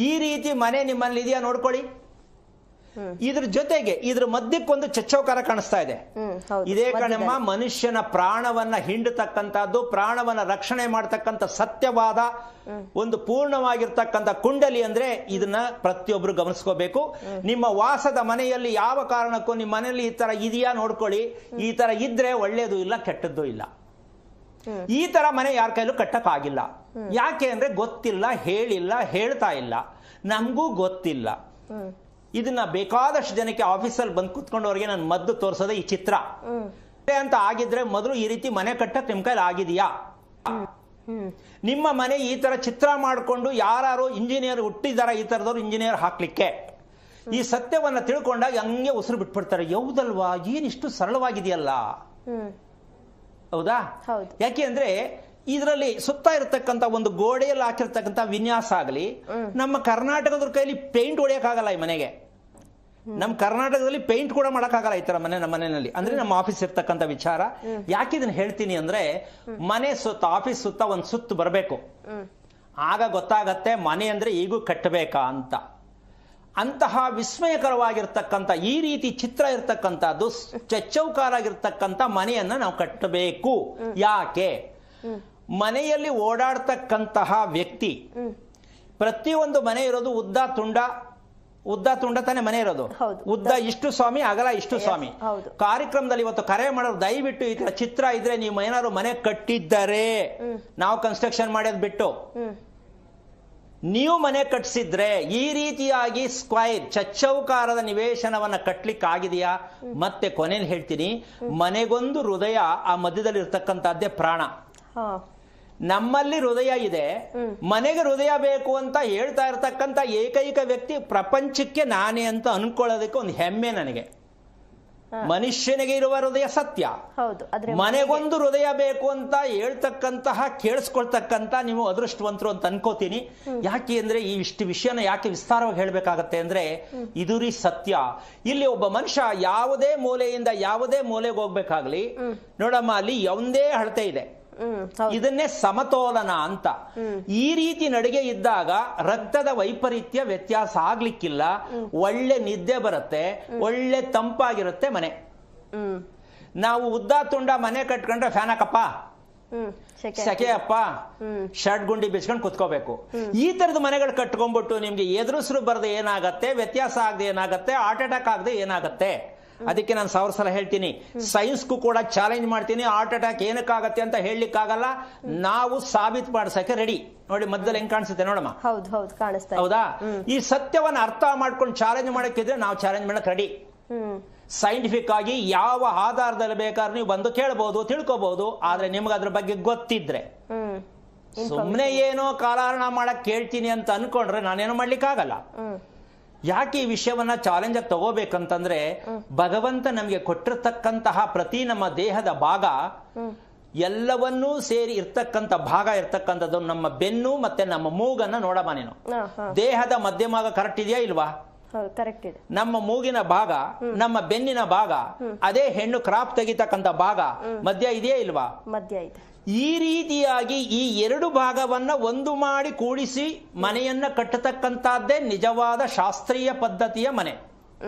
ಈ ರೀತಿ ಮನೆ ನಿಮ್ಮಲ್ಲಿ ಇದೆಯಾ ನೋಡ್ಕೊಳ್ಳಿ. ಇದ್ರ ಜೊತೆಗೆ ಇದ್ರ ಮಧ್ಯಕ್ಕೊಂದು ಚಚ್ಚೌಕಾರ ಕಾಣಿಸ್ತಾ ಇದೆ. ಇದೇ ಕಣಮ್ಮ ಮನುಷ್ಯನ ಪ್ರಾಣವನ್ನ ಹಿಂಡತಕ್ಕಂಥದ್ದು, ಪ್ರಾಣವನ್ನ ರಕ್ಷಣೆ ಮಾಡತಕ್ಕಂಥ ಸತ್ಯವಾದ ಒಂದು ಪೂರ್ಣವಾಗಿರ್ತಕ್ಕಂಥ ಕುಂಡಲಿ. ಅಂದ್ರೆ ಇದನ್ನ ಪ್ರತಿಯೊಬ್ರು ಗಮನಿಸ್ಕೋಬೇಕು. ನಿಮ್ಮ ವಾಸದ ಮನೆಯಲ್ಲಿ ಯಾವ ಕಾರಣಕ್ಕೂ ನಿಮ್ಮ ಮನೆಯಲ್ಲಿ ಈ ತರ ಇದೆಯಾ ನೋಡ್ಕೊಳ್ಳಿ. ಈ ತರ ಇದ್ರೆ ಒಳ್ಳೇದು ಇಲ್ಲ, ಕೆಟ್ಟದ್ದು ಇಲ್ಲ. ಈ ತರ ಮನೆ ಯಾರ ಕೈಲೂ ಕಟ್ಟಕ್ ಆಗಿಲ್ಲ. ಯಾಕೆ ಅಂದ್ರೆ ಗೊತ್ತಿಲ್ಲ, ಹೇಳಿಲ್ಲ, ಹೇಳ್ತಾ ಇಲ್ಲ, ನಮಗೂ ಗೊತ್ತಿಲ್ಲ. ಇದನ್ನ ಬೇಕಾದಷ್ಟು ಜನಕ್ಕೆ ಆಫೀಸಲ್ಲಿ ಬಂದು ಕುತ್ಕೊಂಡವ್ರಿಗೆ ನಾನು ಮದ್ದು ತೋರಿಸೋದೇ ಈ ಚಿತ್ರ ಅಂತ ಆಗಿದ್ರೆ ಮೊದಲು ಈ ರೀತಿ ಮನೆ ಕಟ್ಟಕ್ ನಿಮ್ ಕೈಲಿ ಆಗಿದೆಯಾ? ನಿಮ್ಮ ಮನೆ ಈ ತರ ಚಿತ್ರ ಮಾಡಿಕೊಂಡು ಯಾರು ಇಂಜಿನಿಯರ್ ಹುಟ್ಟಿದಾರ ಈ ತರದವ್ರು ಇಂಜಿನಿಯರ್ ಹಾಕ್ಲಿಕ್ಕೆ ಈ ಸತ್ಯವನ್ನ ತಿಳ್ಕೊಂಡಾಗ ಹಂಗೆ ಉಸಿರು ಬಿಟ್ಬಿಡ್ತಾರೆ. ಯಾವುದಲ್ವಾ ಏನಿಷ್ಟು ಸರಳವಾಗಿದೆಯಲ್ಲ, ಹೌದಾ? ಯಾಕೆ ಅಂದ್ರೆ ಇದರಲ್ಲಿ ಸುತ್ತ ಇರತಕ್ಕಂತ ಒಂದು ಗೋಡೆಯಲ್ಲಿ ಹಾಕಿರ್ತಕ್ಕಂಥ ವಿನ್ಯಾಸ ಆಗಲಿ, ನಮ್ಮ ಕರ್ನಾಟಕದ ಕೈಲಿ ಪೇಂಟ್ ಹೊಡೆಯಕ್ಕಾಗಲ್ಲ ಈ ಮನೆಗೆ. ನಮ್ಮ ಕರ್ನಾಟಕದಲ್ಲಿ ಪೇಂಟ್ ಕೂಡ ಮಾಡಕ್ಕಾಗಲ್ಲ ಈ ತರ ಮನೆ ನಮ್ಮ ಮನೆಯಲ್ಲಿ. ಅಂದ್ರೆ ನಮ್ಮ ಆಫೀಸ್ ಇರ್ತಕ್ಕಂಥ ವಿಚಾರ. ಯಾಕೆ ಇದನ್ನ ಹೇಳ್ತೀನಿ ಅಂದ್ರೆ ಮನೆ ಸುತ್ತ ಆಫೀಸ್ ಸುತ್ತ ಒಂದು ಸುತ್ತು ಬರಬೇಕು, ಆಗ ಗೊತ್ತಾಗತ್ತೆ ಮನೆ ಅಂದ್ರೆ ಈಗೂ ಕಟ್ಟಬೇಕಾ ಅಂತ. ಅಂತಹ ವಿಸ್ಮಯಕರವಾಗಿರ್ತಕ್ಕಂಥ ಈ ರೀತಿ ಚಿತ್ರ ಇರ್ತಕ್ಕಂಥದ್ದು ಚಚ್ಚೌಕಾರಾಗಿರ್ತಕ್ಕಂಥ ಮನೆಯನ್ನ ನಾವು ಕಟ್ಟಬೇಕು. ಯಾಕೆ? ಮನೆಯಲ್ಲಿ ಓಡಾಡ್ತಕ್ಕಂತಹ ವ್ಯಕ್ತಿ, ಪ್ರತಿಯೊಂದು ಮನೆ ಇರೋದು ಉದ್ದ ತುಂಡ ತಾನೇ ಮನೆ ಇರೋದು. ಉದ್ದ ಇಷ್ಟು ಸ್ವಾಮಿ, ಅಗಲ ಇಷ್ಟು ಸ್ವಾಮಿ. ಕಾರ್ಯಕ್ರಮದಲ್ಲಿ ಇವತ್ತು ಕರೆ ಮಾಡೋರು ದಯವಿಟ್ಟು ಈ ತರ ಚಿತ್ರ ಇದ್ರೆ ನೀವು ಏನಾದ್ರು ಮನೆ ಕಟ್ಟಿದ್ದಾರೆ, ನಾವು ಕನ್ಸ್ಟ್ರಕ್ಷನ್ ಮಾಡೋದು ಬಿಟ್ಟು ನೀವು ಮನೆ ಕಟ್ಟಿಸಿದ್ರೆ ಈ ರೀತಿಯಾಗಿ ಸ್ಕ್ವೈರ್ ಚಚ್ಚೌಕಾರದ ನಿವೇಶನವನ್ನ ಕಟ್ಲಿಕ್ಕೆ ಆಗಿದೆಯಾ? ಮತ್ತೆ ಕೊನೆಯಲ್ಲಿ ಹೇಳ್ತೀನಿ, ಮನೆಗೊಂದು ಹೃದಯ, ಆ ಮಧ್ಯದಲ್ಲಿ ಇರ್ತಕ್ಕಂಥದ್ದೇ ಪ್ರಾಣ. ನಮ್ಮಲ್ಲಿ ಹೃದಯ ಇದೆ, ಮನೆಗೆ ಹೃದಯ ಬೇಕು ಅಂತ ಹೇಳ್ತಾ ಇರ್ತಕ್ಕಂಥ ಏಕೈಕ ವ್ಯಕ್ತಿ ಪ್ರಪಂಚಕ್ಕೆ ನಾನೇ ಅಂತ ಅನ್ಕೊಳ್ಳೋದಕ್ಕೆ ಒಂದು ಹೆಮ್ಮೆ ನನಗೆ. ಮನುಷ್ಯನಿಗೆ ಇರುವ ಹೃದಯ ಸತ್ಯ, ಮನೆಗೊಂದು ಹೃದಯ ಬೇಕು ಅಂತ ಹೇಳ್ತಕ್ಕಂತಹ ಕೇಳಿಸ್ಕೊಳ್ತಕ್ಕಂತ ನೀವು ಅದೃಷ್ಟವಂತರು ಅಂತ ಅನ್ಕೋತೀನಿ. ಯಾಕೆ ಅಂದ್ರೆ ಈ ಇಷ್ಟು ವಿಷಯನ ಯಾಕೆ ವಿಸ್ತಾರವಾಗಿ ಹೇಳ್ಬೇಕಾಗತ್ತೆ ಅಂದ್ರೆ ಇದು ರೀ ಸತ್ಯ. ಇಲ್ಲಿ ಒಬ್ಬ ಮನುಷ್ಯ ಯಾವುದೇ ಮೂಲೆಯಿಂದ ಯಾವುದೇ ಮೂಲೆಗೆ ಹೋಗ್ಬೇಕಾಗ್ಲಿ, ನೋಡಮ್ಮ ಅಲ್ಲಿ ಒಂದೇ ಅಳತೆ ಇದೆ, ಇದನ್ನೇ ಸಮತೋಲನ ಅಂತ. ಈ ರೀತಿ ನಡಿಗೆ ಇದ್ದಾಗ ರಕ್ತದ ವೈಪರೀತ್ಯ ವ್ಯತ್ಯಾಸ ಆಗ್ಲಿಕ್ಕಿಲ್ಲ, ಒಳ್ಳೆ ನಿದ್ದೆ ಬರುತ್ತೆ, ಒಳ್ಳೆ ತಂಪಾಗಿರುತ್ತೆ ಮನೆ. ನಾವು ಉದ್ದ ತುಂಡ ಮನೆ ಕಟ್ಕೊಂಡ್ರೆ ಫ್ಯಾನ್ ಹಾಕಪ್ಪ, ಸೆಕೆಯಪ್ಪ, ಶರ್ಟ್ ಗುಂಡಿ ಬಿಚ್ಕೊಂಡು ಕುತ್ಕೋಬೇಕು. ಈ ತರದ ಮನೆಗಳು ಕಟ್ಕೊಂಡ್ಬಿಟ್ಟು ನಿಮ್ಗೆ ಎದುರುಸರು ಬರದೆ ಏನಾಗತ್ತೆ, ವ್ಯತ್ಯಾಸ ಆಗದೆ ಏನಾಗತ್ತೆ, ಹಾರ್ಟ್ ಅಟ್ಯಾಕ್ ಆಗದೆ ಏನಾಗತ್ತೆ. ಅದಕ್ಕೆ ನಾನು 1000 ಸಲ ಹೇಳ್ತೀನಿ, ಸೈನ್ಸ್ಗೂ ಕೂಡ ಚಾಲೆಂಜ್ ಮಾಡ್ತೀನಿ. ಹಾರ್ಟ್ ಅಟ್ಯಾಕ್ ಏನಕ್ಕಾಗತ್ತೆ ಅಂತ ಹೇಳಲಿಕ್ಕಾಗಲ್ಲ, ನಾವು ಸಾಬೀತು ಮಾಡಿಸಕ್ಕೆ ರೆಡಿ. ನೋಡಿ ಮಧ್ಯದಲ್ಲಿ ಹೆಂಗ್ ಕಾಣಿಸುತ್ತೆ ನೋಡಮ್ಮ, ಹೌದಾ? ಈ ಸತ್ಯವನ್ನ ಅರ್ಥ ಮಾಡ್ಕೊಂಡು ಚಾಲೆಂಜ್ ಮಾಡಕ್ಕಿದ್ರೆ ನಾವು ಚಾಲೆಂಜ್ ಮಾಡಕ್ ರೆಡಿ. ಸೈಂಟಿಫಿಕ್ ಆಗಿ ಯಾವ ಆಧಾರದಲ್ಲಿ ಬೇಕಾದ್ರೆ ನೀವು ಬಂದು ಕೇಳಬಹುದು, ತಿಳ್ಕೋಬಹುದು. ಆದ್ರೆ ನಿಮ್ಗೆ ಅದ್ರ ಬಗ್ಗೆ ಗೊತ್ತಿದ್ರೆ, ಸುಮ್ನೆ ಏನೋ ಕಾಲಹರಣ ಮಾಡಕ್ ಕೇಳ್ತೀನಿ ಅಂತ ಅನ್ಕೊಂಡ್ರೆ ನಾನೇನೋ ಮಾಡ್ಲಿಕ್ಕಾಗಲ್ಲ. ಯಾಕೆ ಈ ವಿಷಯವನ್ನ ಚಾಲೆಂಜ್ ಆಗಿ ತಗೋಬೇಕಂತಂದ್ರೆ ಭಗವಂತ ನಮಗೆ ಕೊಟ್ಟಿರ್ತಕ್ಕಂತಹ ಪ್ರತಿ ನಮ್ಮ ದೇಹದ ಭಾಗ ಎಲ್ಲವನ್ನೂ ಸೇರಿ ಇರ್ತಕ್ಕಂಥ ಭಾಗ ಇರ್ತಕ್ಕಂಥದ್ದು ನಮ್ಮ ಬೆನ್ನು ಮತ್ತೆ ನಮ್ಮ ಮೂಗನ್ನ ನೋಡಮ್ಮ ನೀನು. ದೇಹದ ಮಧ್ಯಭಾಗ ಕರೆಕ್ಟ್ ಇದೆಯಾ ಇಲ್ವಾ? ಕರೆಕ್ಟ್ ಇದೆ. ನಮ್ಮ ಮೂಗಿನ ಭಾಗ, ನಮ್ಮ ಬೆನ್ನಿನ ಭಾಗ, ಅದೇ ಹೆಣ್ಣು ಕ್ರಾಪ್ ತೆಗಿತಕ್ಕಂಥ ಭಾಗ ಮಧ್ಯ ಇದೆಯಾ ಇಲ್ವಾ? ಮಧ್ಯ ಇದೆ. ಈ ರೀತಿಯಾಗಿ ಈ ಎರಡು ಭಾಗವನ್ನ ಒಂದು ಮಾಡಿ ಕೂಡಿಸಿ ಮನೆಯನ್ನ ಕಟ್ಟತಕ್ಕಂತದ್ದೇ ನಿಜವಾದ ಶಾಸ್ತ್ರೀಯ ಪದ್ಧತಿಯ ಮನೆ.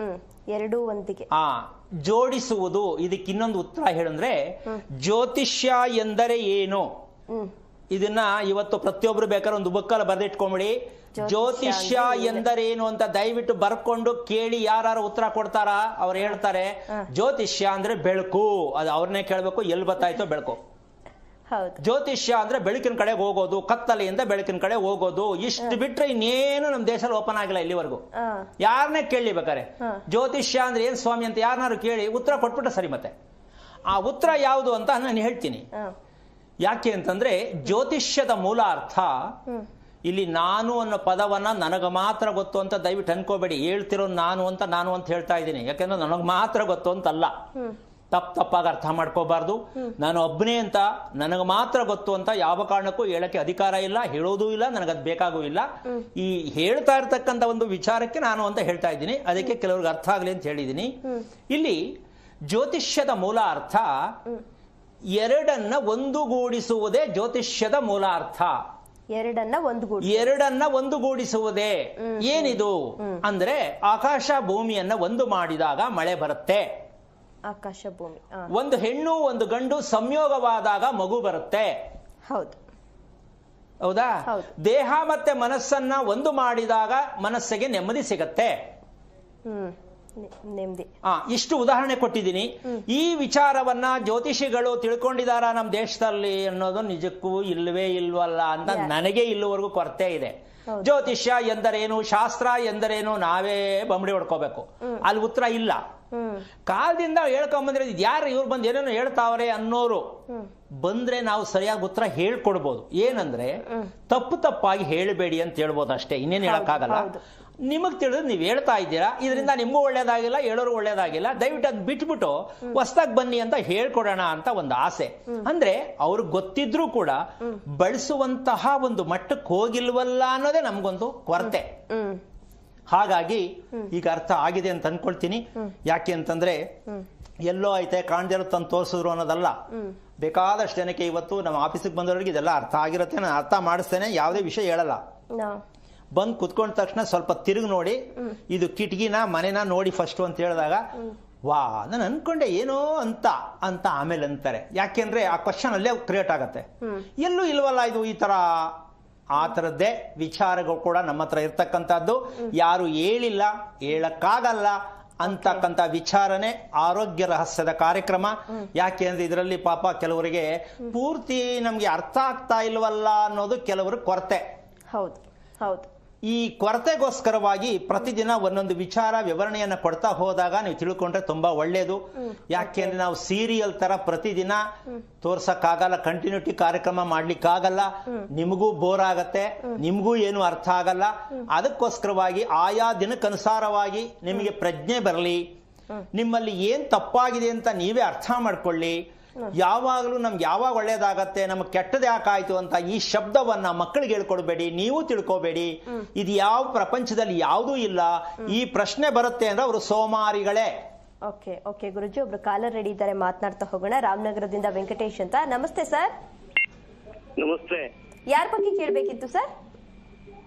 ಎರಡೂ ಒಂದಿಗೆ ಜೋಡಿಸುವುದು. ಇದಕ್ಕೆ ಇನ್ನೊಂದು ಉತ್ತರ ಹೇಳಂದ್ರೆ ಜ್ಯೋತಿಷ್ಯ ಎಂದರೆ ಏನು? ಇದನ್ನ ಇವತ್ತು ಪ್ರತಿಯೊಬ್ರು ಬೇಕಾದ್ರೆ ಒಂದು ಬುಕ್ಕಲ್ಲಿ ಬರೆದಿಟ್ಕೊಂಬಿಡಿ. ಜ್ಯೋತಿಷ್ಯ ಎಂದರೇನು ಅಂತ ದಯವಿಟ್ಟು ಬರ್ಕೊಂಡು ಕೇಳಿ. ಯಾರು ಉತ್ತರ ಕೊಡ್ತಾರ ಅವ್ರು ಹೇಳ್ತಾರೆ ಜ್ಯೋತಿಷ್ಯ ಅಂದ್ರೆ ಬೆಳಕು. ಅದು ಅವ್ರನ್ನೇ ಕೇಳ್ಬೇಕು, ಎಲ್ಲಿ ಬರ್ತಾಯ್ತೋ ಬೆಳಕು. ಜ್ಯೋತಿಷ್ಯ ಅಂದ್ರೆ ಬೆಳಕಿನ ಕಡೆ ಹೋಗೋದು, ಕತ್ತಲೆಯಿಂದ ಬೆಳಕಿನ ಕಡೆ ಹೋಗೋದು. ಇಷ್ಟು ಬಿಟ್ರೆ ಇನ್ನೇನು ನಮ್ಮ ದೇಶದಲ್ಲಿ ಓಪನ್ ಆಗಿಲ್ಲ ಇಲ್ಲಿವರೆಗೂ. ಯಾರನ್ನೇ ಕೇಳಿ ಬೇಕಾರೆ ಜ್ಯೋತಿಷ್ಯ ಅಂದ್ರೆ ಏನ್ ಸ್ವಾಮಿ ಅಂತ ಯಾರನ್ನಾರು ಕೇಳಿ ಉತ್ತರ ಕೊಟ್ಬಿಟ್ರೆ ಸರಿ. ಮತ್ತೆ ಆ ಉತ್ತರ ಯಾವುದು ಅಂತ ನಾನು ಹೇಳ್ತೀನಿ. ಯಾಕೆ ಅಂತಂದ್ರೆ ಜ್ಯೋತಿಷ್ಯದ ಮೂಲ ಅರ್ಥ, ಇಲ್ಲಿ ನಾನು ಅನ್ನೋ ಪದವನ್ನ ನನಗೆ ಮಾತ್ರ ಗೊತ್ತು ಅಂತ ದಯವಿಟ್ಟು ಅನ್ಕೋಬೇಡಿ. ಹೇಳ್ತಿರೋ ನಾನು ಅಂತ ಹೇಳ್ತಾ ಇದ್ದೀನಿ. ಯಾಕೆಂದ್ರೆ ನನಗೆ ಮಾತ್ರ ಗೊತ್ತು ಅಂತಲ್ಲ, ತಪ್ಪಾಗಿ ಅರ್ಥ ಮಾಡ್ಕೋಬಾರ್ದು. ನಾನು ಒಬ್ಬನೇ ಅಂತ, ನನಗೆ ಮಾತ್ರ ಗೊತ್ತು ಅಂತ ಯಾವ ಕಾರಣಕ್ಕೂ ಹೇಳಕ್ಕೆ ಅಧಿಕಾರ ಇಲ್ಲ, ಹೇಳೋದೂ ಇಲ್ಲ, ನನಗದು ಬೇಕಾಗೂ ಇಲ್ಲ. ಈ ಹೇಳ್ತಾ ಇರ್ತಕ್ಕಂಥ ಒಂದು ವಿಚಾರಕ್ಕೆ ನಾನು ಅಂತ ಹೇಳ್ತಾ ಇದ್ದೀನಿ. ಅದಕ್ಕೆ ಕೆಲವ್ರಿಗೆ ಅರ್ಥ ಆಗಲಿ ಅಂತ ಹೇಳಿದ್ದೀನಿ. ಇಲ್ಲಿ ಜ್ಯೋತಿಷ್ಯದ ಮೂಲ ಅರ್ಥ ಎರಡನ್ನ ಒಂದುಗೂಡಿಸುವುದೇ ಜ್ಯೋತಿಷ್ಯದ ಮೂಲ ಅರ್ಥ. ಎರಡನ್ನ ಒಂದುಗೂಡಿಸುವುದೇ. ಏನಿದು ಅಂದ್ರೆ ಆಕಾಶ ಭೂಮಿಯನ್ನ ಒಂದು ಮಾಡಿದಾಗ ಮಳೆ ಬರುತ್ತೆ. ಆಕಾಶ ಭೂಮಿ, ಒಂದು ಹೆಣ್ಣು ಒಂದು ಗಂಡು ಸಂಯೋಗವಾದಾಗ ಮಗು ಬರುತ್ತೆ. ಹೌದಾ? ದೇಹ ಮತ್ತೆ ಮನಸ್ಸನ್ನ ಒಂದು ಮಾಡಿದಾಗ ಮನಸ್ಸಿಗೆ ನೆಮ್ಮದಿ ಸಿಗತ್ತೆ. ಇಷ್ಟು ಉದಾಹರಣೆ ಕೊಟ್ಟಿದ್ದೀನಿ. ಈ ವಿಚಾರವನ್ನ ಜ್ಯೋತಿಷಿಗಳು ತಿಳ್ಕೊಂಡಿದಾರ ನಮ್ಮ ದೇಶದಲ್ಲಿ ಅನ್ನೋದು ನಿಜಕ್ಕೂ ಇಲ್ವೇ ಇಲ್ವಲ್ಲ ಅಂತ ನನಗೆ ಇಲ್ಲಿವರೆಗೂ ಕೊರತೆ ಇದೆ. ಜ್ಯೋತಿಷ್ಯ ಎಂದರೇನು, ಶಾಸ್ತ್ರ ಎಂದರೇನು ನಾವೇ ಬಂಬಡಿ ಹೊಡ್ಕೋಬೇಕು. ಅಲ್ಲಿ ಉತ್ತರ ಇಲ್ಲ. ಕಾಲದಿಂದ ಹೇಳ್ಕೊಂಬಂದ್ರೆ ಯಾರು ಇವ್ರು ಬಂದು ಏನೇನೋ ಹೇಳ್ತಾವ್ರೆ ಅನ್ನೋರು ಬಂದ್ರೆ ನಾವು ಸರಿಯಾಗಿ ಉತ್ತರ ಹೇಳ್ಕೊಡ್ಬೋದು. ಏನಂದ್ರೆ ತಪ್ಪಾಗಿ ಹೇಳಬೇಡಿ ಅಂತ ಹೇಳ್ಬೋದು ಅಷ್ಟೇ, ಇನ್ನೇನು ಹೇಳಕ್ಕಾಗಲ್ಲ. ನಿಮಗ್ ತಿಳಿದ್ರೆ ನೀವು ಹೇಳ್ತಾ ಇದ್ದೀರಾ, ಇದರಿಂದ ನಿಮಗೂ ಒಳ್ಳೇದಾಗಿಲ್ಲ, ಹೇಳೋರು ಒಳ್ಳೇದಾಗಿಲ್ಲ, ದಯವಿಟ್ಟು ಅದ್ ಬಿಟ್ಬಿಟ್ಟು ಹೊಸ್ದಾಗಿ ಬನ್ನಿ ಅಂತ ಹೇಳ್ಕೊಡೋಣ ಅಂತ ಒಂದು ಆಸೆ. ಅಂದ್ರೆ ಅವ್ರಿಗೆ ಗೊತ್ತಿದ್ರೂ ಕೂಡ ಬಳಸುವಂತಹ ಒಂದು ಮಟ್ಟಕ್ಕೆ ಹೋಗಿಲ್ವಲ್ಲ ಅನ್ನೋದೇ ನಮ್ಗೊಂದು ಕೊರತೆ. ಹಾಗಾಗಿ ಈಗ ಅರ್ಥ ಆಗಿದೆ ಅಂತ ಅನ್ಕೊಳ್ತೀನಿ. ಯಾಕೆ ಅಂತಂದ್ರೆ ಎಲ್ಲೋ ಐತೆ ಕಾಣ್ದಿರೋ ತಂದು ತೋರಿಸಿದ್ರು ಅನ್ನೋದಲ್ಲ. ಬೇಕಾದಷ್ಟು ಜನಕ್ಕೆ ಇವತ್ತು ನಮ್ಮ ಆಫೀಸಿಗೆ ಬಂದವರಿಗೆ ಇದೆಲ್ಲ ಅರ್ಥ ಆಗಿರುತ್ತೆ, ನಾನು ಅರ್ಥ ಮಾಡಿಸ್ತೇನೆ, ಯಾವುದೇ ವಿಷಯ ಹೇಳಲ್ಲ. ಬಂದು ಕುತ್ಕೊಂಡ ತಕ್ಷಣ ಸ್ವಲ್ಪ ತಿರುಗಿ ನೋಡಿ, ಇದು ಕಿಟಕಿನ ಮನೆನ ನೋಡಿ ಫಸ್ಟ್ ಅಂತ ಹೇಳಿದಾಗ ವಾ ನಾನು ಅನ್ಕೊಂಡೆ ಏನೋ ಅಂತ ಆಮೇಲೆ ಅಂತಾರೆ. ಯಾಕೆಂದ್ರೆ ಆ ಕ್ವಶನ್ ಅಲ್ಲೇ ಕ್ರಿಯೇಟ್ ಆಗತ್ತೆ. ಎಲ್ಲೂ ಇಲ್ವಲ್ಲ ಇದು ಈ ತರ. ಆ ಥರದ್ದೇ ವಿಚಾರಗಳು ಕೂಡ ನಮ್ಮ ಹತ್ರ ಇರ್ತಕ್ಕಂಥದ್ದು. ಯಾರು ಹೇಳಿಲ್ಲ, ಹೇಳಕ್ಕಾಗಲ್ಲ ಅಂತಕ್ಕಂಥ ವಿಚಾರನೆ ಆರೋಗ್ಯ ರಹಸ್ಯದ ಕಾರ್ಯಕ್ರಮ. ಯಾಕೆ ಅಂದ್ರೆ ಇದರಲ್ಲಿ ಪಾಪ ಕೆಲವರಿಗೆ ಪೂರ್ತಿ ನಮ್ಗೆ ಅರ್ಥ ಆಗ್ತಾ ಇಲ್ವಲ್ಲ ಅನ್ನೋದು ಕೆಲವರು ಕೊರತೆ. ಹೌದು ಹೌದು. ಈ ಕೊರತೆಗೋಸ್ಕರವಾಗಿ ಪ್ರತಿದಿನ ಒಂದೊಂದು ವಿಚಾರ ವಿವರಣೆಯನ್ನ ಕೊಡ್ತಾ ಹೋದಾಗ ನೀವು ತಿಳ್ಕೊಂಡ್ರೆ ತುಂಬಾ ಒಳ್ಳೇದು. ಯಾಕೆಂದ್ರೆ ನಾವು ಸೀರಿಯಲ್ ತರ ಪ್ರತಿದಿನ ತೋರ್ಸಕ್ಕಾಗಲ್ಲ, ಕಂಟಿನ್ಯೂಟಿ ಕಾರ್ಯಕ್ರಮ ಮಾಡ್ಲಿಕ್ಕಾಗಲ್ಲ, ನಿಮಗೂ ಬೋರ್ ಆಗತ್ತೆ, ನಿಮಗೂ ಏನು ಅರ್ಥ ಆಗಲ್ಲ. ಅದಕ್ಕೋಸ್ಕರವಾಗಿ ಆಯಾ ದಿನಕ್ಕನುಸಾರವಾಗಿ ನಿಮಗೆ ಪ್ರಜ್ಞೆ ಬರಲಿ, ನಿಮ್ಮಲ್ಲಿ ಏನ್ ತಪ್ಪಾಗಿದೆ ಅಂತ ನೀವೇ ಅರ್ಥ ಮಾಡ್ಕೊಳ್ಳಿ. ಯಾವಾಗಲೂ ನಮ್ಗೆ ಯಾವಾಗ ಒಳ್ಳೇದಾಗತ್ತೆ, ನಮ್ಗೆ ಕೆಟ್ಟದ ಯಾಕಾಯ್ತು ಅಂತ ಈ ಶಬ್ದವನ್ನ ಮಕ್ಕಳಿಗೆ ಹೇಳ್ಕೊಡ್ಬೇಡಿ, ನೀವು ತಿಳ್ಕೋಬೇಡಿ. ಇದು ಯಾವ ಪ್ರಪಂಚದಲ್ಲಿ ಯಾವುದೂ ಇಲ್ಲ. ಈ ಪ್ರಶ್ನೆ ಬರುತ್ತೆ ಅಂದ್ರೆ ಅವರು ಸೋಮಾರಿಗಳೇ. ಓಕೆ ಓಕೆ ಗುರುಜಿ, ಒಬ್ರು ಕಾಲರ್ ರೆಡಿ ಇದ್ದಾರೆ, ಮಾತನಾಡ್ತಾ ಹೋಗೋಣ. ರಾಮನಗರದಿಂದ ವೆಂಕಟೇಶ್ ಅಂತ. ನಮಸ್ತೆ ಸರ್. ನಮಸ್ತೆ. ಯಾರ ಬಗ್ಗೆ ಕೇಳಬೇಕಿತ್ತು ಸರ್?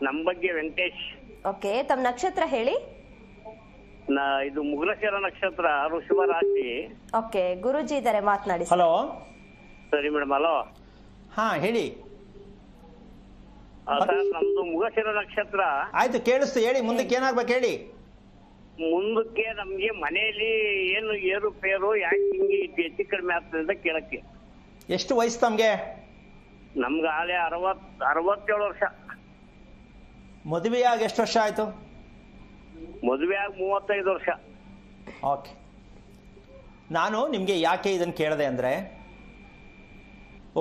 ನಮ್ಮ ಬಗ್ಗೆ ವೆಂಕಟೇಶ್. ಓಕೆ, ತಮ್ಮ ನಕ್ಷತ್ರ ಹೇಳಿ. ಇದು ಮೃಗಶಿರ ನಕ್ಷತ್ರ, ಋಷಭ ರಾಶಿ. ಓಕೆ, ಗುರುಜಿ ಇದ್ದಾರೆ, ಮಾತನಾಡಿ. ಹಲೋ. ಸರಿ ಮೇಡಮ್. ಹಲೋ. ಹಾ ಹೇಳಿ ಸರ್, ನಮ್ದು ಮೃಗಶಿರ ನಕ್ಷತ್ರ. ಆಯ್ತು, ಕೇಳಿಸ್ತು, ಹೇಳಿ. ಮುಂದಕ್ಕೆ ಏನಾಗ್ಬೇಕು ಹೇಳಿ. ಮುಂದಕ್ಕೆ ನಮ್ಗೆ ಮನೆಯಲ್ಲಿ ಏನು ಏರುಪೇರು ಯಾಕೆ ಹಿಂಗೆ ಹೆಚ್ಚು ಕಡಿಮೆ ಆಗ್ತದೆ ಅಂತ ಕೇಳಕ್ಕೆ. ಎಷ್ಟು ವಯಸ್ಸು ತಮ್ಗೆ? ನಮ್ಗೆ ಆಲೆ 67 ವರ್ಷ. ಮದುವೆಯಾಗಿ ಎಷ್ಟು ವರ್ಷ ಆಯ್ತು? ಮದುವೆ ಆಗಿ 35 ವರ್ಷ. ಓಕೆ, ನಾನು ನಿಮಗೆ ಯಾಕೆ ಇದನ್ನು ಕೇಳಿದೆ ಅಂದರೆ,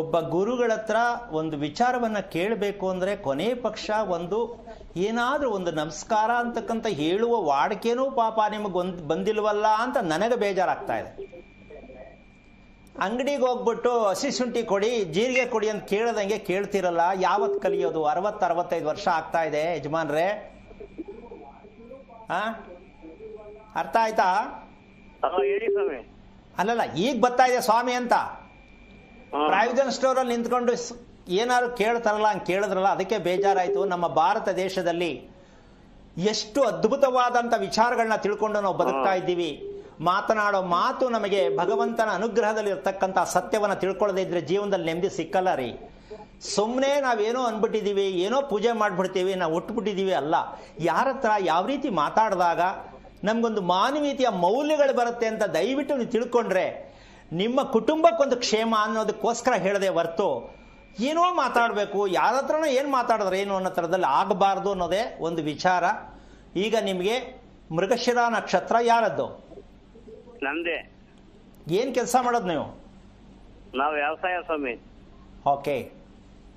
ಒಬ್ಬ ಗುರುಗಳ ಹತ್ರ ಒಂದು ವಿಚಾರವನ್ನು ಕೇಳಬೇಕು ಅಂದರೆ ಕೊನೆ ಪಕ್ಷ ಒಂದು ಏನಾದರೂ ಒಂದು ನಮಸ್ಕಾರ ಅಂತಕ್ಕಂಥ ಹೇಳುವ ವಾಡಿಕೆನೂ ಪಾಪ ನಿಮಗೆ ಬಂದಿಲ್ವಲ್ಲ ಅಂತ ನನಗೆ ಬೇಜಾರಾಗ್ತಾ ಇದೆ. ಅಂಗಡಿಗೆ ಹೋಗ್ಬಿಟ್ಟು ಹಸಿ ಶುಂಠಿ ಕೊಡಿ, ಜೀರಿಗೆ ಕೊಡಿ ಅಂತ ಕೇಳದಂಗೆ ಕೇಳ್ತಿರಲ್ಲ. ಯಾವತ್ತು ಕಲಿಯೋದು? 60-65 ವರ್ಷ ಆಗ್ತಾ ಇದೆ ಯಜಮಾನ್ರೆ. ಅರ್ಥ ಆಯ್ತಾ? ಹೇಳಿ ಸ್ವಾಮಿ. ಅಲ್ಲಲ್ಲ, ಈಗ ಬರ್ತಾ ಇದೆ ಸ್ವಾಮಿ ಅಂತ. ಪ್ರಾವಿಷನ್ ಸ್ಟೋರ್ ಅಲ್ಲಿ ನಿಂತ್ಕೊಂಡು ಏನಾದ್ರು ಕೇಳ್ತಾರಲ್ಲ, ಹಂಗೆ ಕೇಳಿದ್ರಲ್ಲ, ಅದಕ್ಕೆ ಬೇಜಾರಾಯ್ತು. ನಮ್ಮ ಭಾರತ ದೇಶದಲ್ಲಿ ಎಷ್ಟು ಅದ್ಭುತವಾದಂತ ವಿಚಾರಗಳನ್ನ ತಿಳ್ಕೊಂಡು ನಾವು ಬದುಕ್ತಾ ಇದ್ದೀವಿ. ಮಾತನಾಡೋ ಮಾತು ನಮಗೆ ಭಗವಂತನ ಅನುಗ್ರಹದಲ್ಲಿ ಇರ್ತಕ್ಕಂಥ ಸತ್ಯವನ್ನ ತಿಳ್ಕೊಳ್ಳದೆ ಇದ್ರೆ ಜೀವನದಲ್ಲಿ ನೆಮ್ಮದಿ ಸಿಕ್ಕಲ್ಲ ರೀ. ಸುಮ್ಮನೆ ನಾವೇನೋ ಅನ್ಬಿಟ್ಟಿದೀವಿ, ಏನೋ ಪೂಜೆ ಮಾಡ್ಬಿಡ್ತೀವಿ, ನಾವು ಹುಟ್ಟುಬಿಟ್ಟಿದೀವಿ ಅಲ್ಲ. ಯಾರ ಹತ್ರ ಯಾವ ರೀತಿ ಮಾತಾಡಿದಾಗ ನಮ್ಗೊಂದು ಮಾನವೀಯತೆಯ ಮೌಲ್ಯಗಳು ಬರುತ್ತೆ ಅಂತ ದಯವಿಟ್ಟು ನೀವು ತಿಳ್ಕೊಂಡ್ರೆ ನಿಮ್ಮ ಕುಟುಂಬಕ್ಕೊಂದು ಕ್ಷೇಮ ಅನ್ನೋದಕ್ಕೋಸ್ಕರ ಹೇಳದೆ ಹೊರ್ತು ಏನೋ ಮಾತಾಡಬೇಕು, ಯಾರ ಹತ್ರನೋ ಏನು ಮಾತಾಡಿದ್ರೆ ಏನು ಅನ್ನೋ ಥರದಲ್ಲಿ ಆಗಬಾರ್ದು ಅನ್ನೋದೇ ಒಂದು ವಿಚಾರ. ಈಗ ನಿಮಗೆ ಮೃಗಶಿರ ನಕ್ಷತ್ರ ಯಾರದ್ದು? ನಂದೇ. ಏನು ಕೆಲಸ ಮಾಡೋದು ನೀವು? ನಾವು ವ್ಯವಸಾಯ ಸ್ವಾಮಿ. ಓಕೆ,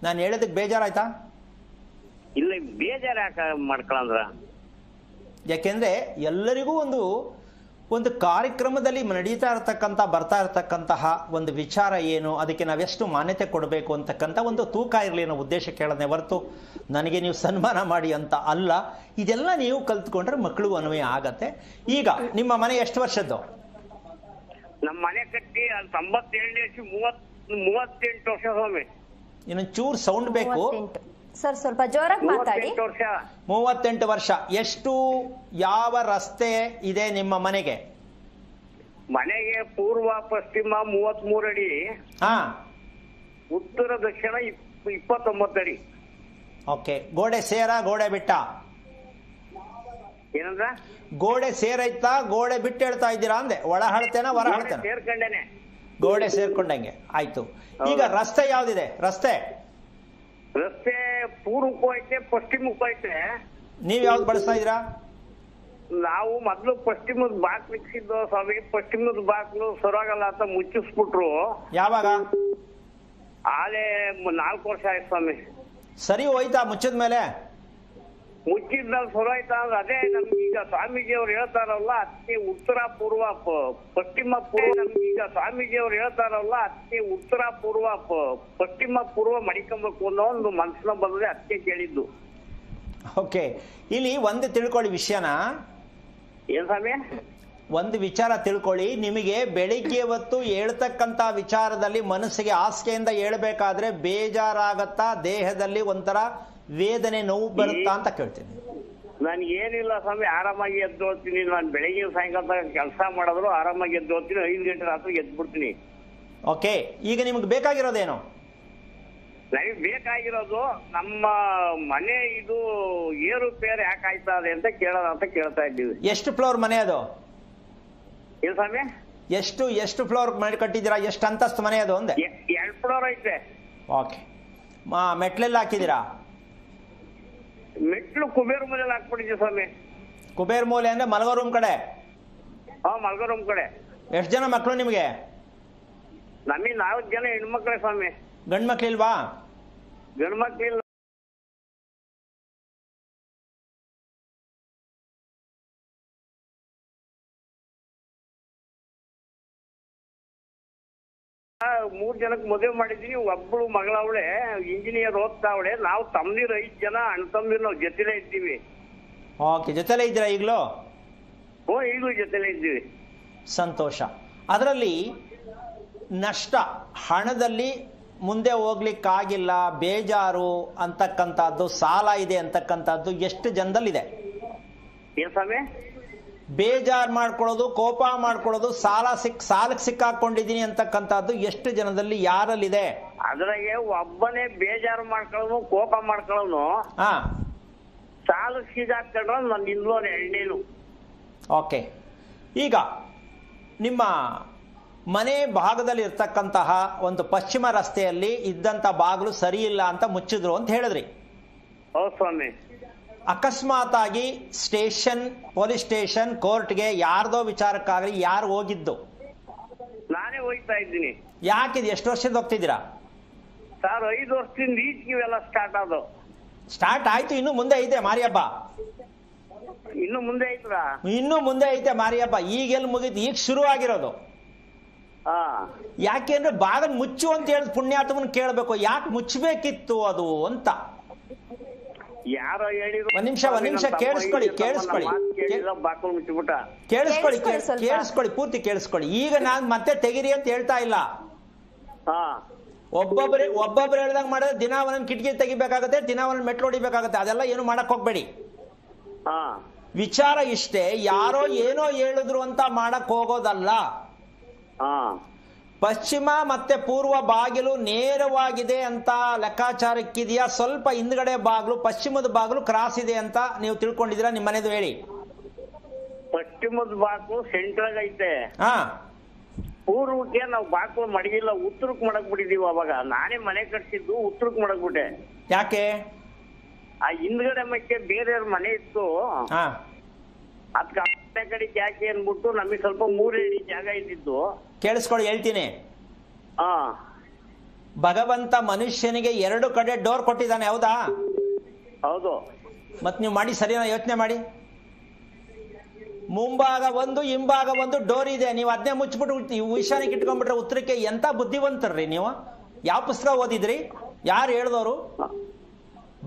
ನಾನು ಹೇಳೋದಕ್ಕೆ ಬೇಜಾರಾಯ್ತಾ? ಇಲ್ಲ, ಬೇಜಾರು ಯಾಕೆ ಮಾಡ್ಕೊಳಂದ್ರ? ಯಾಕೆಂದ್ರೆ ಎಲ್ಲರಿಗೂ ಒಂದು ಕಾರ್ಯಕ್ರಮದಲ್ಲಿ ನಡೀತಾ ಇರತಕ್ಕಂಥ ಬರ್ತಾ ಇರತಕ್ಕಂತಹ ಒಂದು ವಿಚಾರ ಏನು, ಅದಕ್ಕೆ ನಾವೆಷ್ಟು ಮಾನ್ಯತೆ ಕೊಡಬೇಕು ಅಂತಕ್ಕಂಥ ಒಂದು ತೂಕ ಇರಲಿ ಅನ್ನೋ ಉದ್ದೇಶ ಕೇಳೋದೇ ಹೊರತು ನನಗೆ ನೀವು ಸನ್ಮಾನ ಮಾಡಿ ಅಂತ ಅಲ್ಲ. ಇದೆಲ್ಲ ನೀವು ಕಲ್ತ್ಕೊಂಡ್ರೆ ಮಕ್ಕಳು ಅನ್ವಯ ಆಗತ್ತೆ. ಈಗ ನಿಮ್ಮ ಮನೆ ಎಷ್ಟು ವರ್ಷದ್ದು? ನಮ್ಮ ಮನೆ ಕಟ್ಟಿ 38 ವರ್ಷ ಸ್ವಾಮಿ. ಇನ್ನೊಂದು ಚೂರು ಸೌಂಡ್ ಬೇಕು ಸರ್, ಸ್ವಲ್ಪ ಜೋರಾಗಿ ಮಾತಾಡಿ. 38 ವರ್ಷ. ಎಷ್ಟು ಯಾವ ರಸ್ತೆ ಇದೆ ನಿಮ್ಮ ಮನೆಗೆ? ಮನೆಗೆ ಪೂರ್ವ ಪಶ್ಚಿಮ 33 ಅಡಿ, ಹಾ, ಉತ್ತರ ದಕ್ಷಿಣ 29 ಅಡಿ. ಓಕೆ, ಗೋಡೆ ಸೇರ ಗೋಡೆ ಬಿಟ್ಟ? ಏನಂದ್ರ? ಗೋಡೆ ಸೇರೈತಾ ಗೋಡೆ ಬಿಟ್ಟು ಹೇಳ್ತಾ ಇದ್ದೀರಾ ಅಂದೆ? ಒಳ ಹಳ್ತೇನ ಹೊರ ಹಳ್ತೇನ? ಸೇರ್ಕೊಂಡೇನೆ. ಗೋಡೆ ಸೇರ್ಕೊಂಡಂಗೆ ಆಯ್ತು. ಈಗ ರಸ್ತೆ ಯಾವ್ದಿದೆ? ರಸ್ತೆ ಪೂರ್ವಕ್ಕೂ ಐತೆ, ಪಶ್ಚಿಮಕ್ಕೂ ಐತೆ. ನೀವ್ ಯಾವ್ದು ಬಳಸ್ತಾ ಇದ್ದೀರಾ? ನಾವು ಮೊದ್ಲು ಪಶ್ಚಿಮದ ಬಾಕ್ಲು ಇಕ್ಸಿದ್ದು ಸ್ವಾಮಿ. ಪಶ್ಚಿಮದ ಬಾಕ್ಲು ಸೊರಾಗಲ್ಲ ಅಂತ ಮುಚ್ಚಿಸ್ಬಿಟ್ರು. ಯಾವಾಗ? ಆಲೆ 4 ವರ್ಷ ಆಯ್ತು ಸ್ವಾಮಿ. ಸರಿ ಹೋಯ್ತಾ ಮುಚ್ಚಿದ ಮೇಲೆ? ಮುಚ್ಚಿದ್ಮೇಲೆ ಸೊರ ಆಯ್ತಾ ಅಂದ್ರೆ ಅದೇ ನಮ್ಗೀಗ ಸ್ವಾಮೀಜಿ ಅವ್ರು ಹೇಳ್ತಾರಲ್ಲ ಅದಕ್ಕೆ ಉತ್ತರ ಪೂರ್ವ ಪಶ್ಚಿಮ ಪೂರ್ವ. ನಮ್ಗೀಗ ಸ್ವಾಮೀಜಿ ಅವ್ರು ಹೇಳ್ತಾರಲ್ಲ ಅದಕ್ಕೆ ಉತ್ತರ ಪೂರ್ವ ಪಶ್ಚಿಮ ಪೂರ್ವ ಮಡಿಕೊಂಬೇಕು ಅನ್ನೋ ಒಂದು ಮನಸ್ಸಿನ ಬಂದ್ರೆ ಅದಕ್ಕೆ ಕೇಳಿದ್ದು. ಓಕೆ, ಇಲ್ಲಿ ಒಂದು ತಿಳ್ಕೊಳ್ಳಿ ವಿಷಯನ. ಏನ್ ಸ್ವಾಮಿ? ಒಂದು ವಿಚಾರ ತಿಳ್ಕೊಳ್ಳಿ. ನಿಮಗೆ ಬೆಳಿಗ್ಗೆ ಹೊತ್ತು ಹೇಳ್ತಕ್ಕಂಥ ವಿಚಾರದಲ್ಲಿ ಮನಸ್ಸಿಗೆ ಹಾಸಿಗೆಯಿಂದ ಹೇಳ್ಬೇಕಾದ್ರೆ ಬೇಜಾರಾಗತ್ತಾ, ದೇಹದಲ್ಲಿ ಒಂಥರ ವೇದನೆ ನೋವು ಬರುತ್ತಾ ಅಂತ ಕೇಳ್ತೀನಿ. ನನ್ಗೆ ಏನಿಲ್ಲ ಸ್ವಾಮಿ, ಆರಾಮಾಗಿ ಎದ್ದು ಹೋಗ್ತೀನಿ. ನಾನು ಬೆಳಿಗ್ಗೆ ಸಾಯಂಕಾಲ ಕೆಲಸ ಮಾಡಿದ್ರು ಆರಾಮಾಗಿ ಎದ್ದು ಹೋಗ್ತೀನಿ. 5 ಗಂಟೆ ರಾತ್ರಿ ಎದ್ದು ಬಿಡ್ತೀನಿ. ಓಕೆ, ಈಗ ನಿಮ್ಗೆ ಬೇಕಾಗಿರೋದೇನು? ನನಗೆ ಬೇಕಾಗಿರೋದು ನಮ್ಮ ಮನೆ ಇದು ಏರುಪೇರು ಯಾಕೆ ಆಯ್ತಾ ಇದೆ ಅಂತ ಕೇಳೋಣ ಅಂತ ಕೇಳ್ತಾ ಇದ್ದೀವಿ. ಎಷ್ಟು ಫ್ಲೋರ್ ಮನೆ ಅದು? ಏನ್ ಸ್ವಾಮಿ? ಎಷ್ಟು ಫ್ಲೋರ್ ಮಾಡಿ ಕಟ್ಟಿದ್ದೀರಾ? ಎಷ್ಟು ಅಂತಸ್ತು ಮನೆ ಅದು? ಒಂದೇ 2 ಫ್ಲೋರ್ ಐತೆ. ಓಕೆ, ಮೆಟ್ಲೆಲ್ಲ ಹಾಕಿದ್ದೀರಾ? ಮೆಟ್ಲು ಕುಬೇರ್ ಮನೇಲಿ ಹಾಕ್ಬಿಟ್ಟಿದ್ವಿ ಸ್ವಾಮಿ. ಕುಬೇರ್ ಮೂಲೆ ಅಂದ್ರೆ ಮಲಗೋ ರೂಮ್ ಕಡೆ? ಮಲ್ಗೋ ರೂಮ್ ಕಡೆ. ಎಷ್ಟು ಜನ ಮಕ್ಕಳು ನಿಮಗೆ? ನಮಗೆ 4 ಜನ ಹೆಣ್ಮಕ್ಳೇ ಸ್ವಾಮಿ. ಗಂಡು ಮಕ್ಳಿಲ್ವಾ? ಗಂಡು ಮಕ್ಳಿಲ್ಲ. ಮೂರ್ ಜನಕ್ಕೆ ಮದುವೆ ಮಾಡಿದೀನಿ. ಒಬ್ಬಳು ಮಗಳವಳೆ ಇಂಜಿನಿಯರ್ ಓದ್ತಾವಳೆ. ನಾವು ತಮ್ಮದಿರು 5 ಜನ ಅಣ್ಣ ತಮ್ಮದಿರು ನಾವು ಜೊತೆಲೇ ಇದ್ದೀವಿ. ಓಕೆ, ಜೊತೆಲೇ ಇದ್ದೀರಾ ಈಗಲೂ? ಈಗಲೂ ಜೊತೆಲೇ ಇದ್ದೀವಿ. ಸಂತೋಷ. ಅದರಲ್ಲಿ ನಷ್ಟ, ಹಣದಲ್ಲಿ ಮುಂದೆ ಹೋಗ್ಲಿಕ್ಕಾಗಿಲ್ಲ, ಬೇಜಾರು ಅಂತಕ್ಕಂಥದ್ದು, ಸಾಲ ಇದೆ ಅಂತಕ್ಕಂಥದ್ದು ಎಷ್ಟು ಜನದಲ್ಲಿದೆ? ಏನ್ ಸ್ವಾಮಿ? ಬೇಜಾರು ಮಾಡ್ಕೊಳ್ಳೋದು, ಕೋಪ ಮಾಡ್ಕೊಳ್ಳೋದು, ಸಾಲಕ್ಕೆ ಸಿಕ್ಕಾಕೊಂಡಿದ್ದೀನಿ ಅಂತಕ್ಕಂಥದ್ದು ಎಷ್ಟು ಜನದಲ್ಲಿ, ಯಾರಲ್ಲಿದೆ? ಅದ್ರಾಗೆ ಒಬ್ಬನೇ ಬೇಜಾರು ಮಾಡ್ಕೊಳ್ಳೋನು, ಕೋಪ ಮಾಡ್ಕೊಳ್ಳೋನು, ಸಾಲಕ್ಕೆ ಸಿಗಾಕೊಂಡ್ರೆ ನನ್ನ ಇಂದ್ಲೋನ್ 2ನೇನು. ಓಕೆ, ಈಗ ನಿಮ್ಮ ಮನೆ ಭಾಗದಲ್ಲಿ ಇರ್ತಕ್ಕಂತಹ ಒಂದು ಪಶ್ಚಿಮ ರಸ್ತೆಯಲ್ಲಿ ಇದ್ದಂಥ ಬಾಗಿಲು ಸರಿ ಇಲ್ಲ ಅಂತ ಮುಚ್ಚಿದ್ರು ಅಂತ ಹೇಳಿದ್ರಿ. ಹೌದು ಸ್ವಾಮಿ. ಅಕಸ್ಮಾತ್ ಆಗಿ ಸ್ಟೇಷನ್, ಪೊಲೀಸ್ ಸ್ಟೇಷನ್, ಕೋರ್ಟ್ಗೆ ಯಾರ್ದೋ ವಿಚಾರಕ್ಕಾಗಲಿ ಯಾರು ಹೋಗಿದ್ದು? ನಾನೇ ಹೋಗ್ತಾ ಇದ್ದೀನಿ. ಯಾಕಿದ್? ಎಷ್ಟು ವರ್ಷದಿಂದ ಹೋಗ್ತಿದ್ದೀರಾ ಸರ್? 5 ವರ್ಷದಿಂದ ಇವೆಲ್ಲ ಸ್ಟಾರ್ಟ್ ಆಯ್ತು. ಇನ್ನು ಮುಂದೆ ಐತೆ ಮಾರಿ ಹಬ್ಬ? ಇನ್ನು ಮುಂದೆ ಐತದ? ಇನ್ನು ಮುಂದೆ ಐತೆ ಮಾರಿ ಹಬ್ಬ. ಈಗೆಲ್ಲಿ ಮುಗೀತು? ಈಗ ಶುರು ಆಗಿರೋದು. ಯಾಕೆಂದ್ರೆ ಬಾಗನ್ ಮುಚ್ಚು ಅಂತ ಹೇಳಿದ್ ಪುಣ್ಯಾತ್ಮನ್ ಕೇಳಬೇಕು, ಯಾಕೆ ಮುಚ್ಚಬೇಕಿತ್ತು ಅದು ಅಂತ. ಯಾರೋ ಹೇಳಿದ್ರು. ಒಂದ್ ನಿಮಿಷ ಕೇಳಿಸ್ಕೊಳ್ಳಿ ಪೂರ್ತಿ ಕೇಳಿಸ್ಕೊಳ್ಳಿ. ಈಗ ನಾನ್ ಮತ್ತೆ ತೆಗಿರಿ ಅಂತ ಹೇಳ್ತಾ ಇಲ್ಲ. ಒಬ್ಬೊಬ್ರು ಹೇಳ್ದಂಗ್ ಮಾಡಿದ್ರೆ ದಿನ ಒಂದೊಂದು ಕಿಟಕಿ ತೆಗಿಬೇಕಾಗತ್ತೆ, ದಿನ ಒಂದೊಂದು ಮೆಟ್ಲು ಹೊಡಿಬೇಕಾಗತ್ತೆ. ಅದೆಲ್ಲ ಏನು ಮಾಡಕ್ ಹೋಗ್ಬೇಡಿ. ವಿಚಾರ ಇಷ್ಟೇ, ಯಾರೋ ಏನೋ ಹೇಳಿದ್ರು ಅಂತ ಮಾಡಕ್ ಹೋಗೋದಲ್ಲ. ಪಶ್ಚಿಮ ಮತ್ತೆ ಪೂರ್ವ ಬಾಗಿಲು ನೇರವಾಗಿದೆ ಅಂತ ಲೆಕ್ಕಾಚಾರಕ್ಕಿದೆಯಾ? ಸ್ವಲ್ಪ ಹಿಂದ್ಗಡೆ ಬಾಗಿಲು, ಪಶ್ಚಿಮದ ಬಾಗಿಲು ಕ್ರಾಸ್ ಇದೆ ಅಂತ ನೀವು ತಿಳ್ಕೊಂಡಿದ್ದೀರಾ? ನಿಮ್ಮ ಮನೆದು ಹೇಳಿ. ಪಶ್ಚಿಮದ ಬಾಗಿಲು ಸೆಂಟ್ರಾಗ ಐತೆ. ಪೂರ್ವಕ್ಕೆ ನಾವು ಬಾಗಿಲು ಮಡಗಿಲ್ಲ, ಉತ್ತರಕ್ಕೆ ಮಡಗ್ ಬಿಟ್ಟಿದೀವಿ. ಅವಾಗ ನಾನೇ ಮನೆ ಕಟ್ಸಿದ್ದು ಉತ್ತರಕ್ಕೆ ಮಡಗ್ಬಿಟ್ಟೆ. ಯಾಕೆ? ಆ ಹಿಂದ್ಗಡೆ ಮಕ್ಕೆ ಬೇರೆಯವ್ರ ಮನೆ ಇತ್ತು, ಅದಕ್ಕೆ ಕಡೆ ಯಾಕೆ ಅನ್ಬಿಟ್ಟು ನಮಗೆ ಸ್ವಲ್ಪ 3 ಅಡಿ ಜಾಗ ಇದ್ದಿದ್ದು. ಕೇಳಿಸ್ಕೊಳ್ಳಿ, ಹೇಳ್ತೀನಿ. ಭಗವಂತ ಮನುಷ್ಯನಿಗೆ 2 ಕಡೆ ಡೋರ್ ಕೊಟ್ಟಿದ್ದಾನೆ, ಹೌದಾ? ಹೌದು. ಮತ್ ನೀವು ಮಾಡಿ ಸರಿನಾ? ಯೋಚನೆ ಮಾಡಿ. ಮುಂಭಾಗ ಒಂದು, ಹಿಂಭಾಗ ಒಂದು ಡೋರ್ ಇದೆ. ನೀವು ಅದನ್ನೇ ಮುಚ್ಚಿಬಿಟ್ಟು ಈಶಾನ್ಯಕ್ಕೆ ಇಟ್ಕೊಂಡ್ಬಿಟ್ರೆ ಉತ್ತರಕ್ಕೆ. ಎಂತ ಬುದ್ಧಿವಂತರ್ರಿ ನೀವು! ಯಾವ ಪುಸ್ತಕ ಓದಿದ್ರಿ? ಯಾರು ಹೇಳ್ದವರು?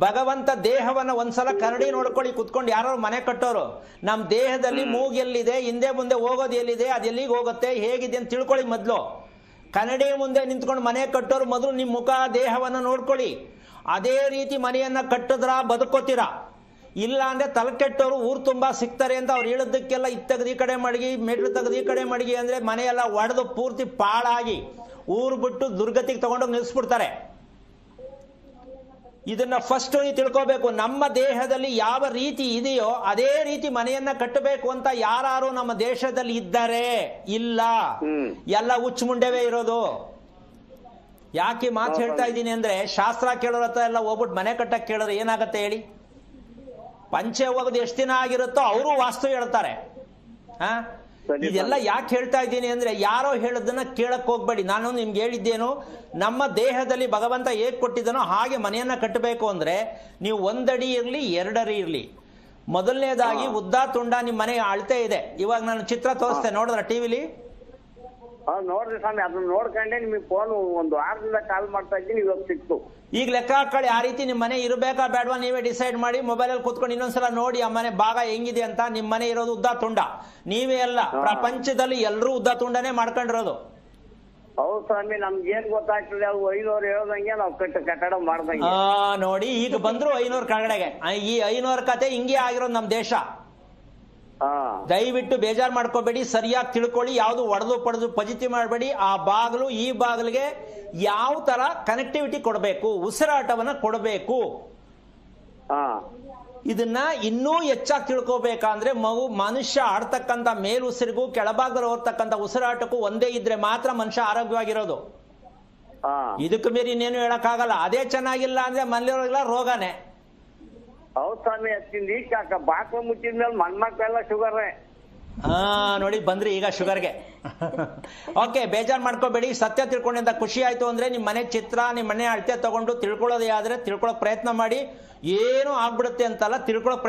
ಭಗವಂತ ದೇಹವನ್ನ ಒಂದ್ಸಲ ಕನ್ನಡಿ ನೋಡ್ಕೊಳ್ಳಿ ಕುತ್ಕೊಂಡು. ಯಾರು ಮನೆ ಕಟ್ಟೋರು ನಮ್ ದೇಹದಲ್ಲಿ ಮೂಗ್ ಎಲ್ಲಿದೆ, ಹಿಂದೆ ಮುಂದೆ ಹೋಗೋದು ಎಲ್ಲಿದೆ, ಅದೆಲ್ಲಿಗೆ ಹೋಗುತ್ತೆ, ಹೇಗಿದೆ ಅಂತ ತಿಳ್ಕೊಳ್ಳಿ. ಮೊದಲು ಕನ್ನಡಿ ಮುಂದೆ ನಿಂತ್ಕೊಂಡು ಮನೆ ಕಟ್ಟೋರು ಮೊದಲು ನಿಮ್ ಮುಖ ದೇಹವನ್ನ ನೋಡ್ಕೊಳ್ಳಿ. ಅದೇ ರೀತಿ ಮನೆಯನ್ನ ಕಟ್ಟಿದ್ರ ಬದುಕೋತೀರಾ. ಇಲ್ಲ ಅಂದ್ರೆ ತಲೆ ಕೆಟ್ಟವರು ಊರು ತುಂಬಾ ಸಿಗ್ತಾರೆ ಅಂತ ಅವ್ರು ಹೇಳೋದಕ್ಕೆಲ್ಲ ಇತ್ತಗದು ಈ ಕಡೆ ಮಡಗಿ, ಮೆಟ್ಲು ತೆಗೆದು ಈ ಕಡೆ ಮಡಗಿ ಅಂದ್ರೆ ಮನೆಯೆಲ್ಲ ಒಡೆದು ಪೂರ್ತಿ ಪಾಳಾಗಿ ಊರು ಬಿಟ್ಟು ದುರ್ಗತಿಗೆ ತಗೊಂಡೋಗಿ ನಿಲ್ಲಿಸ್ಬಿಡ್ತಾರೆ. ಇದನ್ನ ಫಸ್ಟ್ ನೀವು ತಿಳ್ಕೋಬೇಕು. ನಮ್ಮ ದೇಹದಲ್ಲಿ ಯಾವ ರೀತಿ ಇದೆಯೋ ಅದೇ ರೀತಿ ಮನೆಯನ್ನ ಕಟ್ಟಬೇಕು ಅಂತ ಯಾರು ನಮ್ಮ ದೇಶದಲ್ಲಿ ಇದ್ದಾರೆ? ಇಲ್ಲ, ಎಲ್ಲ ಹುಚ್ಚು ಮುಂಡೆವೇ ಇರೋದು. ಯಾಕೆ ಮಾತು ಹೇಳ್ತಾ ಇದ್ದೀನಿ ಅಂದ್ರೆ, ಶಾಸ್ತ್ರ ಕೇಳೋರ ಹತ್ರ ಎಲ್ಲ ಹೋಗ್ಬಿಟ್ಟು ಮನೆ ಕಟ್ಟಕ್ಕೆ ಕೇಳೋರು ಏನಾಗತ್ತೆ ಹೇಳಿ? ಪಂಚೆ ಹೋಗೋದು ಎಷ್ಟು ದಿನ ಆಗಿರುತ್ತೋ ಅವರು ವಾಸ್ತು ಹೇಳ್ತಾರೆ. ಇದೆಲ್ಲ ಯಾಕೆ ಹೇಳ್ತಾ ಇದ್ದೀನಿ ಅಂದ್ರೆ, ಯಾರೋ ಹೇಳೋದನ್ನ ಕೇಳಕ್ ಹೋಗ್ಬೇಡಿ. ನಾನು ನಿಮ್ಗೆ ಹೇಳಿದ್ದೇನು, ನಮ್ಮ ದೇಹದಲ್ಲಿ ಭಗವಂತ ಹೇಗೆ ಕೊಟ್ಟಿದ್ದಾನೋ ಹಾಗೆ ಮನೆಯನ್ನ ಕಟ್ಟಬೇಕು ಅಂದ್ರೆ ನೀವು 1 ಅಡಿ ಇರ್ಲಿ 2 ಅಡಿ ಇರ್ಲಿ. ಮೊದಲನೇದಾಗಿ ಉದ್ದ ತುಂಡ ನಿಮ್ಮ ಮನೆ ಅಳತೆ ಇದೆ. ಇವಾಗ ನಾನು ಚಿತ್ರ ತೋರಿಸ್ತೇನೆ, ನೋಡಿದ್ರ ಟಿವಿಲಿ? ನೋಡ್ರಿ ಸ್ವಾಮಿ, ಅದನ್ನ ನೋಡ್ಕೊಂಡೆ ನಿಮಗೆ ಫೋನ್ 1 ವಾರದಿಂದ ಕಾಲ್ ಮಾಡ್ತಾ ಇದ್ದೀನಿ, ಇವಾಗ ಸಿಕ್ತು. ಈಗ ಲೆಕ್ಕ ಹಾಕೊಳ್ಳಿ, ಆ ರೀತಿ ನಿಮ್ಮ ಮನೆ ಇರಬೇಕಾ ಬೇಡವಾ ನೀವೇ ಡಿಸೈಡ್ ಮಾಡಿ. ಮೊಬೈಲಲ್ಲಿ ಕೂತ್ಕೊಂಡು ಇನ್ನೊಂದ್ಸಲ ನೋಡಿ ಆ ಮನೆ ಭಾಗ ಹೆಂಗಿದೆ ಅಂತ. ನಿಮ್ಮ ಮನೆ ಇರೋದು ಉದ್ದ ತುಂಡ, ನೀವೇ ಅಲ್ಲ, ಪ್ರಪಂಚದಲ್ಲಿ ಎಲ್ಲರೂ ಉದ್ದ ತುಂಡನೇ ಮಾಡ್ಕೊಂಡಿರೋದು. ಹೌದು ಸ್ವಾಮಿ, ನಮ್ಗೆ ಏನ್ ಗೊತ್ತಾಗ್ತದೆ, ಅವು 500 ಹೇಳೋದಂಗೆ ನಾವು ಕಟ್ಟಡ ಮಾಡ್ದಂಗೆ. ನೋಡಿ ಈಗ ಬಂದ್ರು 500 ಕೆಳಗಡೆಗೆ. ಈ 500 ಕತೆ ಹಿಂಗೆ ಆಗಿರೋದು ನಮ್ಮ ದೇಶ. ದಯವಿಟ್ಟು ಬೇಜಾರು ಮಾಡ್ಕೋಬೇಡಿ, ಸರಿಯಾಗಿ ತಿಳ್ಕೊಳ್ಳಿ. ಯಾವುದು ಒಡೆದು ಪಡೆದು ಪಜಿತಿ ಮಾಡಬೇಡಿ. ಆ ಬಾಗಿಲು ಈ ಬಾಗಿಲಿಗೆ ಯಾವ ತರ ಕನೆಕ್ಟಿವಿಟಿ ಕೊಡಬೇಕು, ಉಸಿರಾಟವನ್ನ ಕೊಡಬೇಕು, ಇದನ್ನ ಇನ್ನೂ ಹೆಚ್ಚಾಗಿ ತಿಳ್ಕೋಬೇಕಂದ್ರೆ ಮನುಷ್ಯ ಆಡ್ತಕ್ಕಂಥ ಮೇಲುಸಿರಿಗೂ ಕೆಳಭಾಗದಲ್ಲಿ ಹೋಗ್ತಕ್ಕಂಥ ಉಸಿರಾಟಕ್ಕೂ ಒಂದೇ ಇದ್ರೆ ಮಾತ್ರ ಮನುಷ್ಯ ಆರೋಗ್ಯವಾಗಿರೋದು. ಇದಕ್ಕೆ ಮೀರಿ ಇನ್ನೇನು ಹೇಳಕ್ಕಾಗಲ್ಲ. ಅದೇ ಚೆನ್ನಾಗಿಲ್ಲ ಅಂದ್ರೆ ಮನೇಲಿರೋಲ್ಲ ರೋಗನೇ. ಹೌದು ಸ್ವಾಮಿ, ಅಷ್ಟಿಂದ ಬಾಕ್ಲ ಮುಚ್ಚಿದ ಮೇಲೆ ಮಣ್ಮಕ್ಳೆಲ್ಲ ಶುಗರೇ. ನೋಡಿ ಬಂದ್ರಿ ಈಗ ಶುಗರ್ಗೆ. ಓಕೆ, ಬೇಜಾರು ಮಾಡ್ಕೋಬೇಡಿ. ಸತ್ಯ ತಿಳ್ಕೊಂಡಿಂದ ಖುಷಿ ಆಯ್ತು ಅಂದ್ರೆ ನಿಮ್ಮ ಮನೆ ಚಿತ್ರ, ನಿಮ್ಮ ಮನೆ ಅಳತೆ ತಗೊಂಡು ತಿಳ್ಕೊಳ್ಳೋದೇ ಆದ್ರೆ ತಿಳ್ಕೊಳ್ಳೋಕೆ ಪ್ರಯತ್ನ ಮಾಡಿ. ಏನು ಆಗ್ಬಿಡುತ್ತೆ ಅಂತಲ್ಲ, ತಿಳ್ಕೊಳ್ಳೋಕೆ